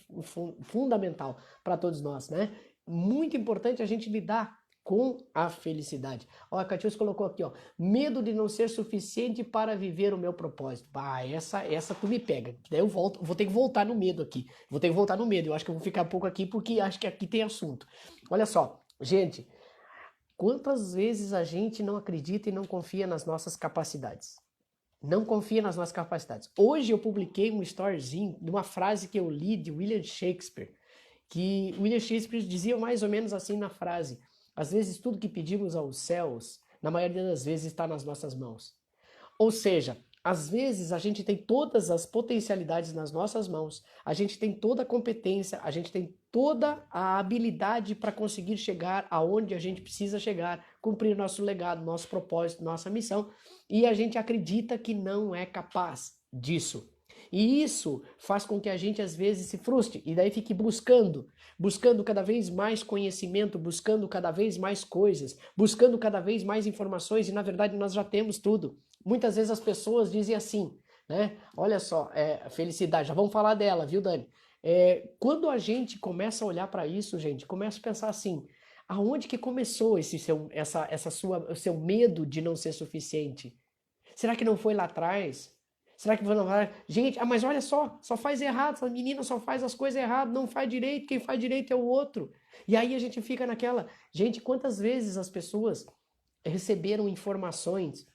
fundamental para todos nós, né? Muito importante a gente lidar com a felicidade. Ó, a Catius colocou aqui, ó, medo de não ser suficiente para viver o meu propósito. Ah, essa tu me pega. Daí eu volto, vou ter que voltar no medo aqui. Vou ter que voltar no medo. Eu acho que eu vou ficar um pouco aqui porque acho que aqui tem assunto. Olha só, gente, Quantas vezes a gente não acredita e não confia nas nossas capacidades? Não confia nas nossas capacidades. Hoje eu publiquei um storyzinho de uma frase que eu li de William Shakespeare, que William Shakespeare dizia mais ou menos assim na frase: às vezes tudo que pedimos aos céus, na maioria das vezes está nas nossas mãos. Ou seja, às vezes a gente tem todas as potencialidades nas nossas mãos, a gente tem toda a competência, a gente tem toda a habilidade para conseguir chegar aonde a gente precisa chegar, cumprir nosso legado, nosso propósito, nossa missão, e a gente acredita que não é capaz disso. E isso faz com que a gente às vezes se frustre e daí fique buscando cada vez mais conhecimento, buscando cada vez mais coisas, buscando cada vez mais informações e na verdade nós já temos tudo. Muitas vezes as pessoas dizem assim, né? Olha só, felicidade, já vamos falar dela, viu, Dani? Quando a gente começa a olhar para isso, gente, começa a pensar assim, aonde que começou o seu medo de não ser suficiente? Será que não foi lá atrás? Será que não vai? Gente, mas olha só faz errado, essa menina só faz as coisas erradas, não faz direito, quem faz direito é o outro. E aí a gente fica naquela, gente, quantas vezes as pessoas receberam informações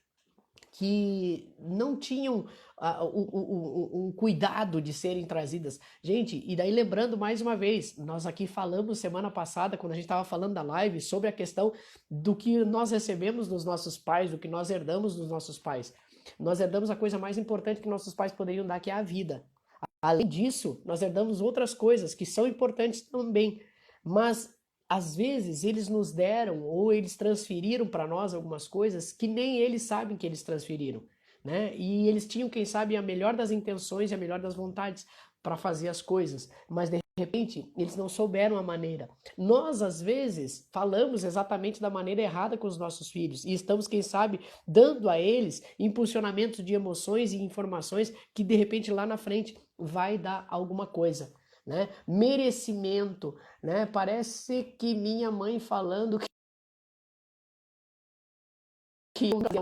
que não tinham o cuidado de serem trazidas. Gente, e daí lembrando mais uma vez, nós aqui falamos semana passada, quando a gente estava falando da live, sobre a questão do que nós recebemos dos nossos pais, do que nós herdamos dos nossos pais. Nós herdamos a coisa mais importante que nossos pais poderiam dar, que é a vida. Além disso, nós herdamos outras coisas que são importantes também, mas às vezes eles nos deram ou eles transferiram para nós algumas coisas que nem eles sabem que eles transferiram, né? E eles tinham, quem sabe, a melhor das intenções e a melhor das vontades para fazer as coisas, mas de repente eles não souberam a maneira. Nós às vezes falamos exatamente da maneira errada com os nossos filhos e estamos, quem sabe, dando a eles impulsionamentos de emoções e informações que de repente lá na frente vai dar alguma coisa, né? Merecimento, né? Parece que minha mãe falando que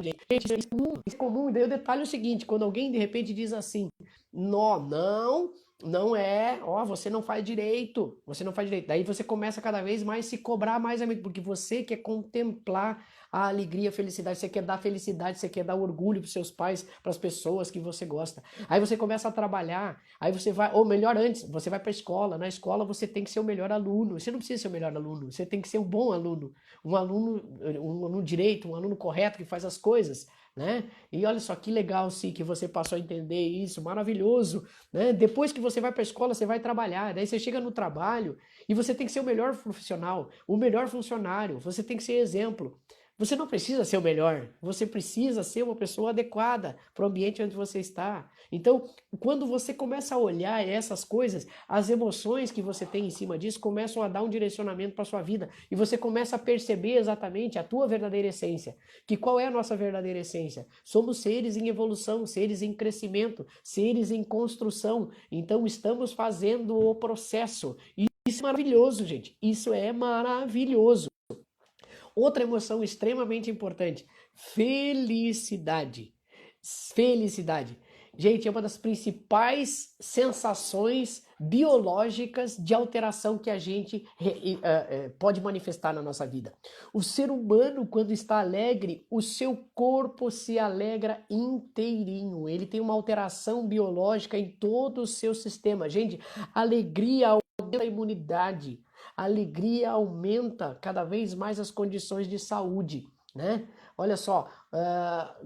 gente, isso é comum. E daí o detalhe é o seguinte, quando alguém de repente diz assim, não é, ó, você não faz direito, você não faz direito. Daí você começa cada vez mais a se cobrar mais, porque você quer contemplar a alegria, a felicidade, você quer dar felicidade, você quer dar orgulho para seus pais, para as pessoas que você gosta. Aí você começa a trabalhar, aí você vai, ou melhor antes, você vai para a escola, na escola você tem que ser o melhor aluno, você não precisa ser o melhor aluno, você tem que ser um bom aluno, um aluno direito, um aluno correto que faz as coisas, né? E olha só que legal, sim, que você passou a entender isso, maravilhoso, né? Depois que você vai para a escola, você vai trabalhar, daí você chega no trabalho e você tem que ser o melhor profissional, o melhor funcionário, você tem que ser exemplo. Você não precisa ser o melhor, você precisa ser uma pessoa adequada para o ambiente onde você está. Então, quando você começa a olhar essas coisas, as emoções que você tem em cima disso começam a dar um direcionamento para sua vida e você começa a perceber exatamente a tua verdadeira essência. Que qual é a nossa verdadeira essência? Somos seres em evolução, seres em crescimento, seres em construção. Então, estamos fazendo o processo. E isso é maravilhoso, gente. Isso é maravilhoso. Outra emoção extremamente importante: felicidade. Felicidade. Gente, é uma das principais sensações biológicas de alteração que a gente pode manifestar na nossa vida. O ser humano, quando está alegre, o seu corpo se alegra inteirinho. Ele tem uma alteração biológica em todo o seu sistema. Gente, alegria aumenta a imunidade. A alegria aumenta cada vez mais as condições de saúde, né? Olha só,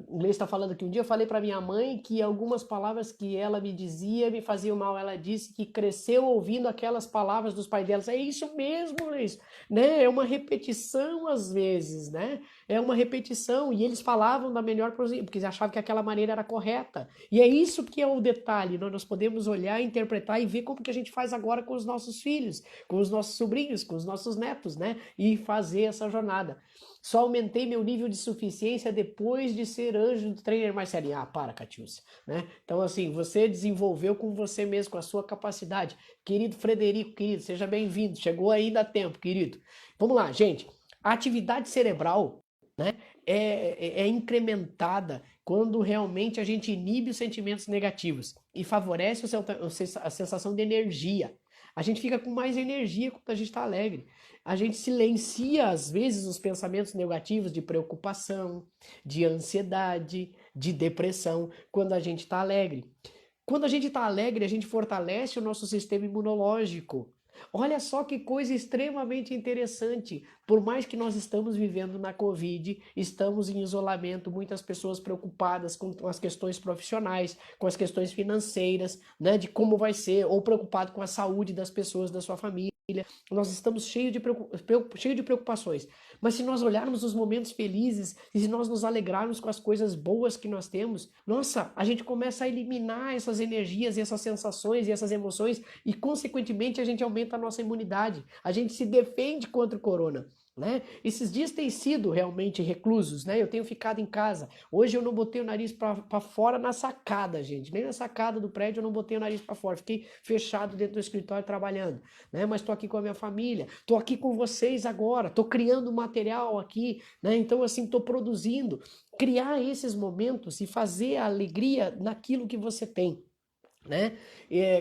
o Gleice está falando que um dia eu falei para minha mãe que algumas palavras que ela me dizia me faziam mal. Ela disse que cresceu ouvindo aquelas palavras dos pais delas. É isso mesmo, Gleice, né? É uma repetição às vezes, né? É uma repetição e eles falavam da melhor porque eles achavam que aquela maneira era correta. E é isso que é o detalhe. Nós podemos olhar, interpretar e ver como que a gente faz agora com os nossos filhos, com os nossos sobrinhos, com os nossos netos, né? E fazer essa jornada. Só aumentei meu nível de suficiência depois de ser anjo do trainer Marcelinho. Ah, para, Catiúcia, né? Então, assim, você desenvolveu com você mesmo, com a sua capacidade. Querido Frederico, querido, seja bem-vindo. Chegou ainda a tempo, querido. Vamos lá, gente. A atividade cerebral, né, é incrementada quando realmente a gente inibe os sentimentos negativos e favorece a sensação de energia. A gente fica com mais energia quando a gente está alegre. A gente silencia, às vezes, os pensamentos negativos de preocupação, de ansiedade, de depressão, quando a gente está alegre. Quando a gente está alegre, a gente fortalece o nosso sistema imunológico. Olha só que coisa extremamente interessante. Por mais que nós estamos vivendo na Covid, estamos em isolamento, muitas pessoas preocupadas com as questões profissionais, com as questões financeiras, né, de como vai ser, ou preocupado com a saúde das pessoas da sua família. Nós estamos cheios de preocupações. Mas se nós olharmos os momentos felizes e se nós nos alegrarmos com as coisas boas que nós temos, nossa, a gente começa a eliminar essas energias e essas sensações e essas emoções e, consequentemente, a gente aumenta a nossa imunidade. A gente se defende contra o corona. Né? Esses dias têm sido realmente reclusos, né? Eu tenho ficado em casa. Hoje eu não botei o nariz para fora na sacada, gente. Nem na sacada do prédio eu não botei o nariz para fora. Fiquei fechado dentro do escritório trabalhando, né? Mas estou aqui com a minha família, estou aqui com vocês agora, estou criando material aqui, né? Então assim, estou produzindo. Criar esses momentos e fazer a alegria naquilo que você tem. Né?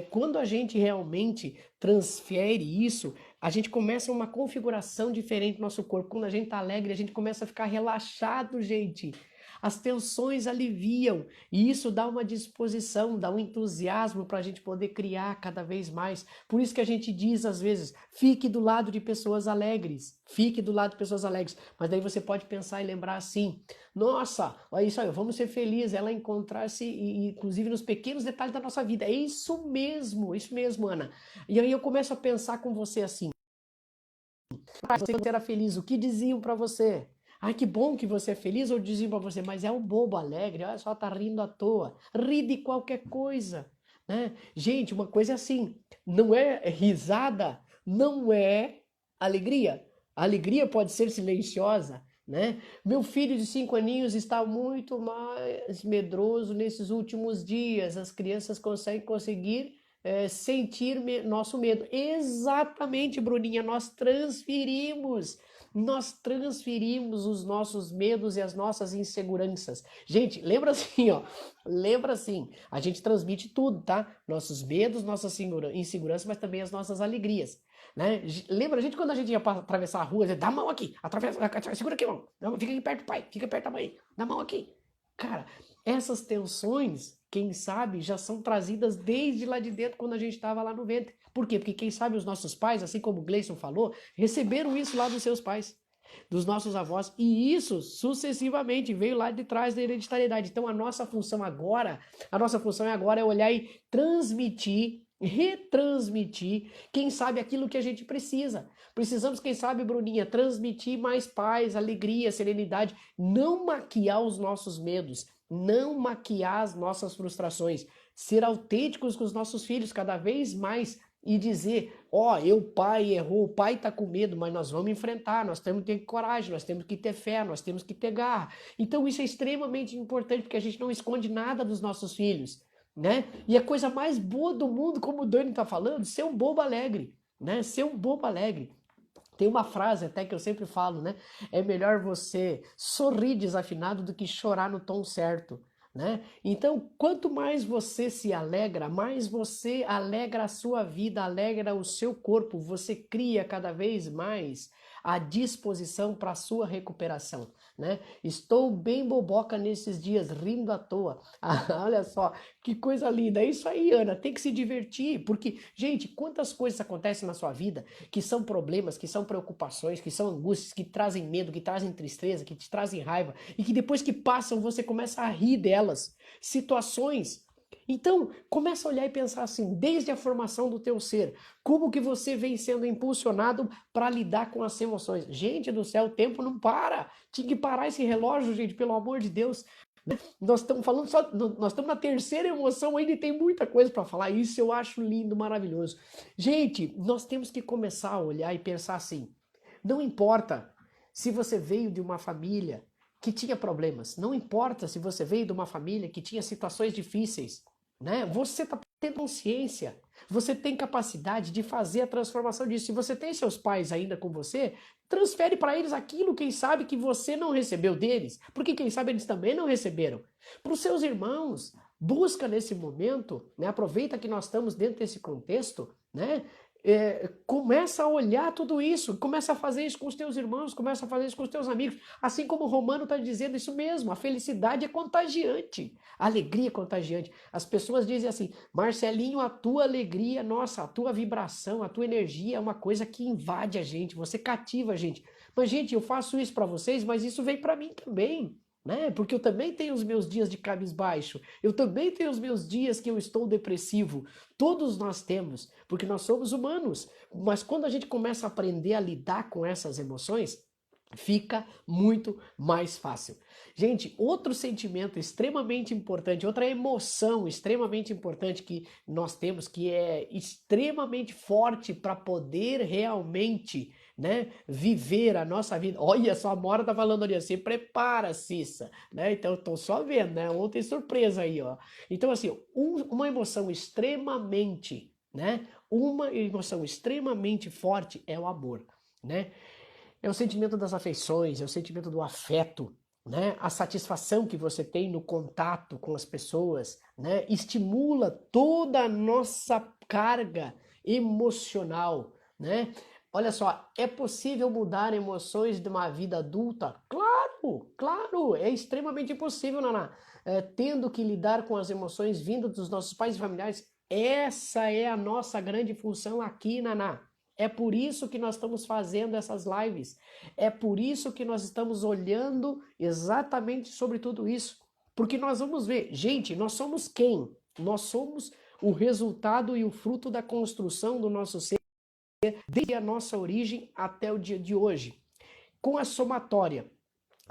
Quando a gente realmente transfere isso, a gente começa uma configuração diferente no nosso corpo. Quando a gente tá alegre, a gente começa a ficar relaxado, gente. As tensões aliviam e isso dá uma disposição, dá um entusiasmo para a gente poder criar cada vez mais. Por isso que a gente diz às vezes, fique do lado de pessoas alegres, fique do lado de pessoas alegres. Mas daí você pode pensar e lembrar assim, nossa, olha isso aí, vamos ser felizes, ela encontrar-se, inclusive nos pequenos detalhes da nossa vida. É isso mesmo, Ana. E aí eu começo a pensar com você assim, você era feliz, o que diziam para você? Ai, que bom que você é feliz, ou diziam para você, mas é um bobo alegre, olha só, tá rindo à toa. Ri de qualquer coisa, né? Gente, uma coisa é assim, não é risada, não é alegria. A alegria pode ser silenciosa, né? Meu filho de 5 aninhos está muito mais medroso nesses últimos dias. As crianças conseguir sentir nosso medo. Exatamente, Bruninha, nós transferimos os nossos medos e as nossas inseguranças. Gente, lembra assim, ó, lembra assim, a gente transmite tudo, tá? Nossos medos, nossas inseguranças, mas também as nossas alegrias. Né? Lembra a gente quando a gente ia atravessar a rua, dá a mão aqui, atravessa, segura aqui, mão, fica aqui perto do pai, fica perto da mãe, dá a mão aqui. Cara, essas tensões, quem sabe, já são trazidas desde lá de dentro, quando a gente estava lá no ventre. Por quê? Porque quem sabe os nossos pais, assim como o Gleison falou, receberam isso lá dos seus pais, dos nossos avós, e isso sucessivamente veio lá de trás da hereditariedade. Então a nossa função agora é olhar e transmitir, retransmitir, quem sabe aquilo que a gente precisa. Precisamos, quem sabe, Bruninha, transmitir mais paz, alegria, serenidade, não maquiar os nossos medos, não maquiar as nossas frustrações, ser autênticos com os nossos filhos cada vez mais e dizer, ó, o pai errou, o pai tá com medo, mas nós vamos enfrentar, nós temos que ter coragem, nós temos que ter fé, nós temos que ter garra. Então isso é extremamente importante, porque a gente não esconde nada dos nossos filhos, né? E a coisa mais boa do mundo, como o Dani tá falando, ser um bobo alegre, né? Ser um bobo alegre. Tem uma frase até que eu sempre falo, né? É melhor você sorrir desafinado do que chorar no tom certo, né? Então, quanto mais você se alegra, mais você alegra a sua vida, alegra o seu corpo, você cria cada vez mais a disposição para a sua recuperação, né? Estou bem boboca nesses dias, rindo à toa. Ah, olha só, que coisa linda. É isso aí, Ana, tem que se divertir, porque, gente, quantas coisas acontecem na sua vida que são problemas, que são preocupações, que são angústias, que trazem medo, que trazem tristeza, que te trazem raiva, e que depois que passam você começa a rir delas. Situações. Então, começa a olhar e pensar assim, desde a formação do teu ser, como que você vem sendo impulsionado para lidar com as emoções. Gente do céu, o tempo não para. Tinha que parar esse relógio, gente, pelo amor de Deus. Nós estamos falando só, nós estamos na terceira emoção ainda e tem muita coisa para falar. Isso eu acho lindo, maravilhoso. Gente, nós temos que começar a olhar e pensar assim, não importa se você veio de uma família que tinha problemas, não importa se você veio de uma família que tinha situações difíceis, né? Você está tendo consciência, você tem capacidade de fazer a transformação disso. Se você tem seus pais ainda com você, transfere para eles aquilo, quem sabe, que você não recebeu deles, porque quem sabe eles também não receberam. Para os seus irmãos, busca nesse momento, né? Aproveita que nós estamos dentro desse contexto, né? Começa a olhar tudo isso, começa a fazer isso com os teus irmãos, começa a fazer isso com os teus amigos. Assim como o Romano está dizendo isso mesmo, a felicidade é contagiante, a alegria é contagiante. As pessoas dizem assim, Marcelinho, a tua alegria, nossa, a tua vibração, a tua energia é uma coisa que invade a gente, você cativa a gente. Mas, gente, eu faço isso para vocês, mas isso vem para mim também. Né? Porque eu também tenho os meus dias de cabisbaixo, eu também tenho os meus dias que eu estou depressivo. Todos nós temos, porque nós somos humanos. Mas quando a gente começa a aprender a lidar com essas emoções, fica muito mais fácil. Gente, outro sentimento extremamente importante, outra emoção extremamente importante que nós temos, que é extremamente forte para poder realmente, né, viver a nossa vida. Olha só, a Mora tá falando ali, se prepara, Cissa, né? Então eu tô só vendo, né? Ontem surpresa aí, ó. Então assim, uma emoção extremamente, né? Uma emoção extremamente forte é o amor, né? É o sentimento das afeições, é o sentimento do afeto, né? A satisfação que você tem no contato com as pessoas, né? Estimula toda a nossa carga emocional, né? Olha só, é possível mudar emoções de uma vida adulta? Claro, claro, é extremamente impossível, Naná. Tendo que lidar com as emoções vindo dos nossos pais e familiares, essa é a nossa grande função aqui, Naná. É por isso que nós estamos fazendo essas lives. É por isso que nós estamos olhando exatamente sobre tudo isso. Porque nós vamos ver, gente, nós somos quem? Nós somos o resultado e o fruto da construção do nosso ser desde a nossa origem até o dia de hoje. Com a somatória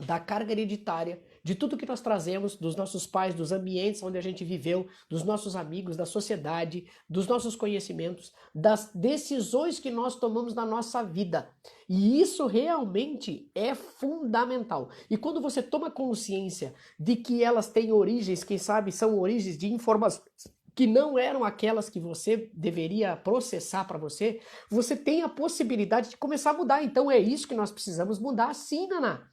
da carga hereditária, de tudo que nós trazemos dos nossos pais, dos ambientes onde a gente viveu, dos nossos amigos, da sociedade, dos nossos conhecimentos, das decisões que nós tomamos na nossa vida. E isso realmente é fundamental. E quando você toma consciência de que elas têm origens, quem sabe são origens de informações que não eram aquelas que você deveria processar para você, você tem a possibilidade de começar a mudar. Então é isso que nós precisamos mudar, sim, Naná.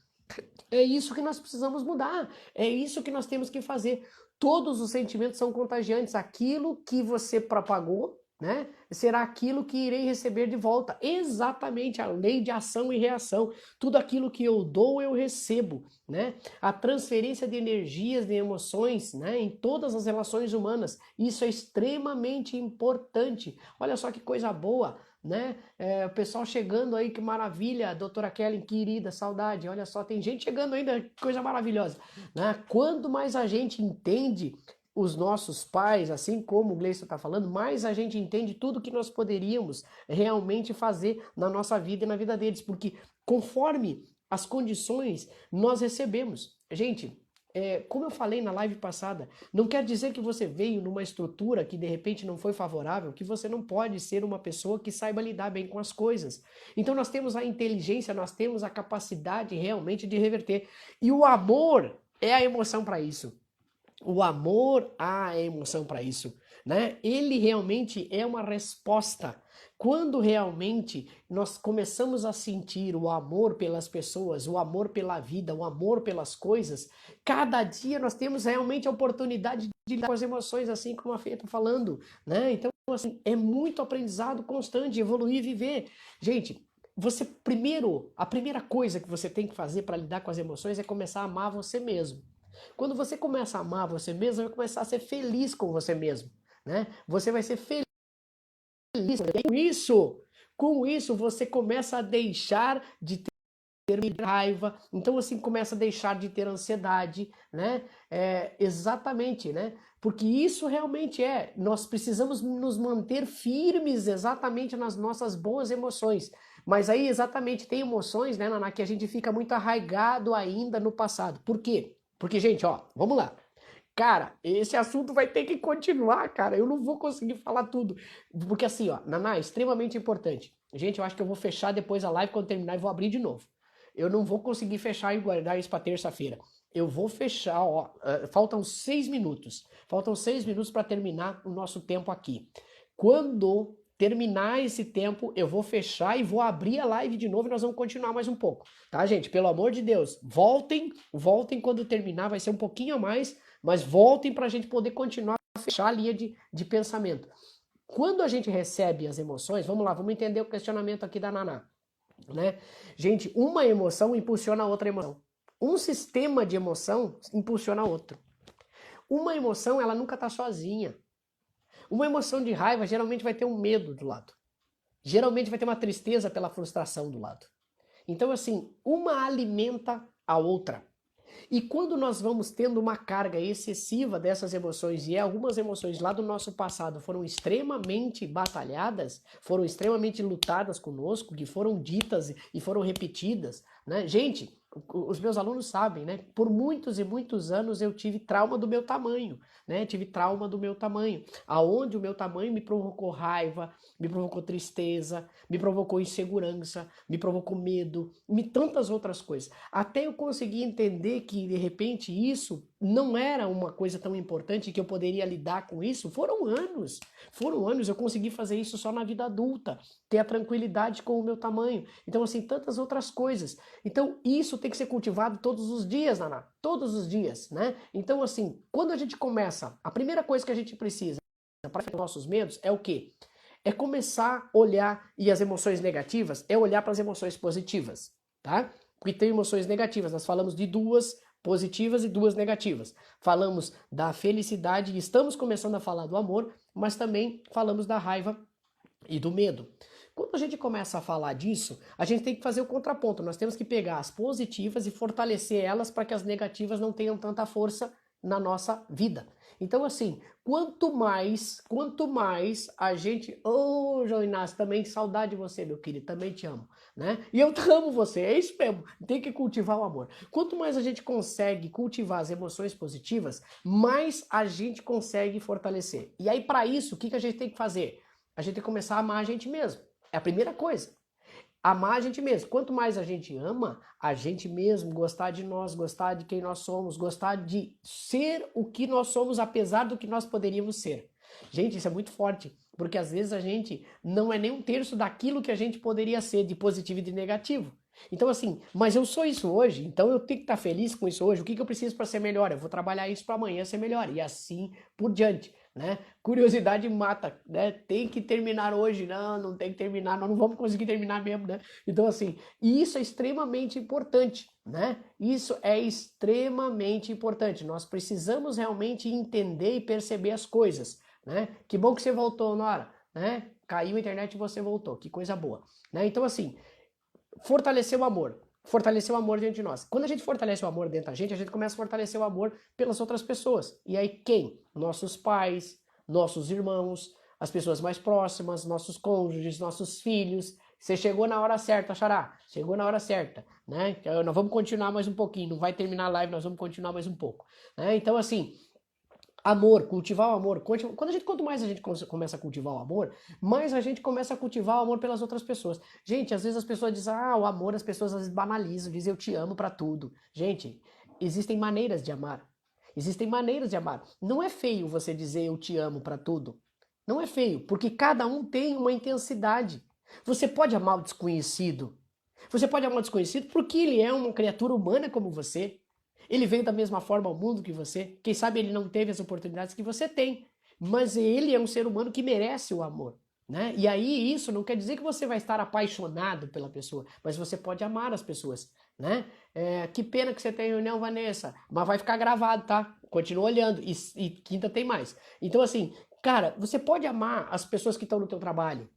É isso que nós precisamos mudar. É isso que nós temos que fazer. Todos os sentimentos são contagiantes. Aquilo que você propagou, né, será aquilo que irei receber de volta. Exatamente a lei de ação e reação. Tudo aquilo que eu dou, eu recebo, né? A transferência de energias, de emoções, né, em todas as relações humanas. Isso é extremamente importante. Olha só que coisa boa, né? O pessoal chegando aí, que maravilha, doutora Kelly, querida, saudade. Olha só, tem gente chegando ainda, que coisa maravilhosa, né? Quanto mais a gente entende os nossos pais, assim como o Gleison está falando, mais a gente entende tudo que nós poderíamos realmente fazer na nossa vida e na vida deles, porque conforme as condições nós recebemos. Gente, como eu falei na live passada, não quer dizer que você veio numa estrutura que de repente não foi favorável, que você não pode ser uma pessoa que saiba lidar bem com as coisas. Então nós temos a inteligência, nós temos a capacidade realmente de reverter. E o amor é a emoção para isso. O amor há a emoção para isso, né? Ele realmente é uma resposta. Quando realmente nós começamos a sentir o amor pelas pessoas, o amor pela vida, o amor pelas coisas, cada dia nós temos realmente a oportunidade de lidar com as emoções, assim como a Fê está falando, né? Então, assim, é muito aprendizado constante, evoluir e viver. Gente, a primeira coisa que você tem que fazer para lidar com as emoções é começar a amar você mesmo. Quando você começa a amar você mesmo, vai começar a ser feliz com você mesmo, né? Você vai ser feliz. Com isso você começa a deixar de ter raiva, então assim começa a deixar de ter ansiedade, né? Exatamente, né? Porque isso realmente nós precisamos nos manter firmes exatamente nas nossas boas emoções. Mas aí exatamente tem emoções, né, Naná, que a gente fica muito arraigado ainda no passado. Por quê? Porque, gente, ó, vamos lá. Cara, esse assunto vai ter que continuar, cara. Eu não vou conseguir falar tudo. Porque assim, ó, Naná, é extremamente importante. Gente, eu acho que eu vou fechar depois a live quando terminar e vou abrir de novo. Eu não vou conseguir fechar e guardar isso para terça-feira. Eu vou fechar, ó. Faltam 6 minutos. Faltam 6 minutos para terminar o nosso tempo aqui. Quando terminar esse tempo, eu vou fechar e vou abrir a live de novo e nós vamos continuar mais um pouco. Tá, gente? Pelo amor de Deus, voltem quando terminar, vai ser um pouquinho a mais, mas voltem para a gente poder continuar a fechar a linha de pensamento. quando a gente recebe as emoções, vamos lá, vamos entender o questionamento aqui da Naná, né? Gente, uma emoção impulsiona a outra emoção. Um sistema de emoção impulsiona outro. Uma emoção, ela nunca está sozinha. Uma emoção de raiva geralmente vai ter um medo do lado. Geralmente vai ter uma tristeza pela frustração do lado. Então, assim, uma alimenta a outra. E quando nós vamos tendo uma carga excessiva dessas emoções, e algumas emoções lá do nosso passado foram extremamente batalhadas, foram extremamente lutadas conosco, que foram ditas e foram repetidas, né? Gente, os meus alunos sabem, né? Por muitos e muitos anos eu tive trauma do meu tamanho, né? Tive trauma do meu tamanho, aonde o meu tamanho me provocou raiva, me provocou tristeza, me provocou insegurança, me provocou medo, e tantas outras coisas. Até eu conseguir entender que, de repente, isso não era uma coisa tão importante que eu poderia lidar com isso, foram anos. Foram anos, eu consegui fazer isso só na vida adulta, ter a tranquilidade com o meu tamanho. Então, assim, tantas outras coisas. Então, isso tem que ser cultivado todos os dias, Naná. Todos os dias, né? Então, assim, quando a gente começa, a primeira coisa que a gente precisa para os nossos medos é o quê? É começar a olhar, e as emoções negativas, é olhar para as emoções positivas, tá? Porque tem emoções negativas, nós falamos de duas positivas e duas negativas. Falamos da felicidade, e estamos começando a falar do amor, mas também falamos da raiva e do medo. Quando a gente começa a falar disso, a gente tem que fazer o contraponto. Nós temos que pegar as positivas e fortalecer elas para que as negativas não tenham tanta força na nossa vida. Então, assim, quanto mais a gente... Ô, João Inácio, também saudade de você, meu querido, também te amo, né? E eu amo você, é isso mesmo, tem que cultivar o amor. Quanto mais a gente consegue cultivar as emoções positivas, mais a gente consegue fortalecer. E aí, para isso, o que a gente tem que fazer? A gente tem que começar a amar a gente mesmo. É a primeira coisa. Amar a gente mesmo. Quanto mais a gente ama a gente mesmo, gostar de nós, gostar de quem nós somos, gostar de ser o que nós somos, apesar do que nós poderíamos ser. Gente, isso é muito forte, porque às vezes a gente não é nem um terço daquilo que a gente poderia ser, de positivo e de negativo. Então assim, mas eu sou isso hoje, então eu tenho que estar feliz com isso hoje. O que eu preciso para ser melhor? Eu vou trabalhar isso para amanhã ser melhor, e assim por diante. Né? Curiosidade mata, né? Tem que terminar hoje, não tem que terminar, nós não vamos conseguir terminar mesmo, né? Então assim, isso é extremamente importante, né? Isso é extremamente importante. Nós precisamos realmente entender e perceber as coisas, né? Que bom que você voltou, Nora, né? Caiu a internet e você voltou, que coisa boa, né? Então assim, fortalecer o amor. Fortalecer o amor dentro de nós. Quando a gente fortalece o amor dentro da gente, a gente começa a fortalecer o amor pelas outras pessoas. E aí quem? Nossos pais, nossos irmãos, as pessoas mais próximas, nossos cônjuges, nossos filhos. Você chegou na hora certa, Xará. Chegou na hora certa, né? Nós vamos continuar mais um pouquinho. Não vai terminar a live, nós vamos continuar mais um pouco. Né? Então, assim, amor, cultivar o amor. Quanto mais a gente começa a cultivar o amor, mais a gente começa a cultivar o amor pelas outras pessoas. Gente, às vezes as pessoas dizem, o amor, as pessoas às vezes banalizam, dizem eu te amo pra tudo. Gente, existem maneiras de amar. Existem maneiras de amar. Não é feio você dizer eu te amo pra tudo. Não é feio, porque cada um tem uma intensidade. Você pode amar o desconhecido. Você pode amar o desconhecido porque ele é uma criatura humana como você. Ele veio da mesma forma ao mundo que você. Quem sabe ele não teve as oportunidades que você tem. Mas ele é um ser humano que merece o amor. Né? E aí isso não quer dizer que você vai estar apaixonado pela pessoa, mas você pode amar as pessoas. Né? Que pena que você tem reunião, Vanessa. Mas vai ficar gravado, tá? Continua olhando. E quinta tem mais. Então assim, cara, você pode amar as pessoas que estão no teu trabalho.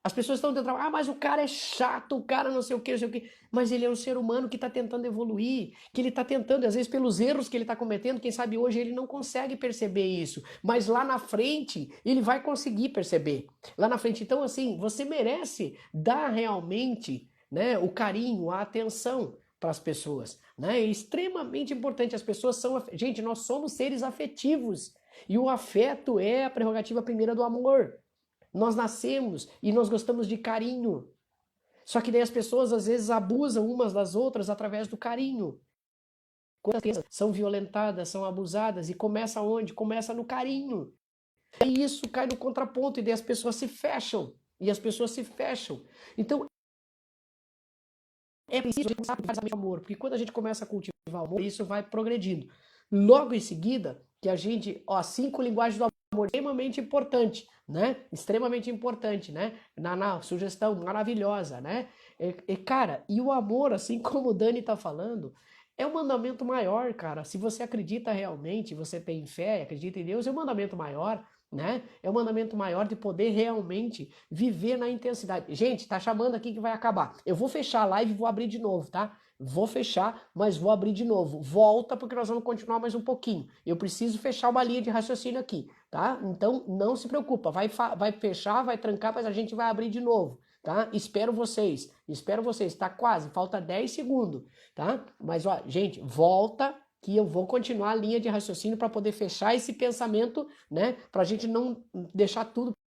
As pessoas estão tentando, mas o cara é chato, o cara não sei o que, não sei o que. Mas ele é um ser humano que está tentando evoluir, que ele está tentando, às vezes pelos erros que ele está cometendo, quem sabe hoje ele não consegue perceber isso. Mas lá na frente, ele vai conseguir perceber. Lá na frente, então assim, você merece dar realmente, né, o carinho, a atenção para as pessoas. Né? É extremamente importante, as pessoas são... Gente, nós somos seres afetivos. E o afeto é a prerrogativa primeira do amor. Nós nascemos e nós gostamos de carinho. Só que daí as pessoas às vezes abusam umas das outras através do carinho. Quantas são violentadas, são abusadas e começa onde? Começa no carinho. E isso cai no contraponto e daí as pessoas se fecham. E as pessoas se fecham. Então é preciso começar a cultivar amor, porque quando a gente começa a cultivar o amor, isso vai progredindo. Logo em seguida, que a gente, 5 linguagens do amor. extremamente importante, né? Extremamente importante, né? Na sugestão maravilhosa, né? Cara, e o amor, assim como o Dani tá falando, é um mandamento maior, cara. Se você acredita realmente, você tem fé, acredita em Deus, é um mandamento maior, né? É um mandamento maior de poder realmente viver na intensidade. Gente, tá chamando aqui que vai acabar. Eu vou fechar a live e vou abrir de novo, tá? Vou fechar, mas vou abrir de novo. Volta porque nós vamos continuar mais um pouquinho. Eu preciso fechar uma linha de raciocínio aqui, tá? Então não se preocupa, vai fechar, vai trancar, mas a gente vai abrir de novo, tá? Espero vocês, tá quase, falta 10 segundos, tá? Mas ó, gente, volta que eu vou continuar a linha de raciocínio para poder fechar esse pensamento, né? Para a gente não deixar tudo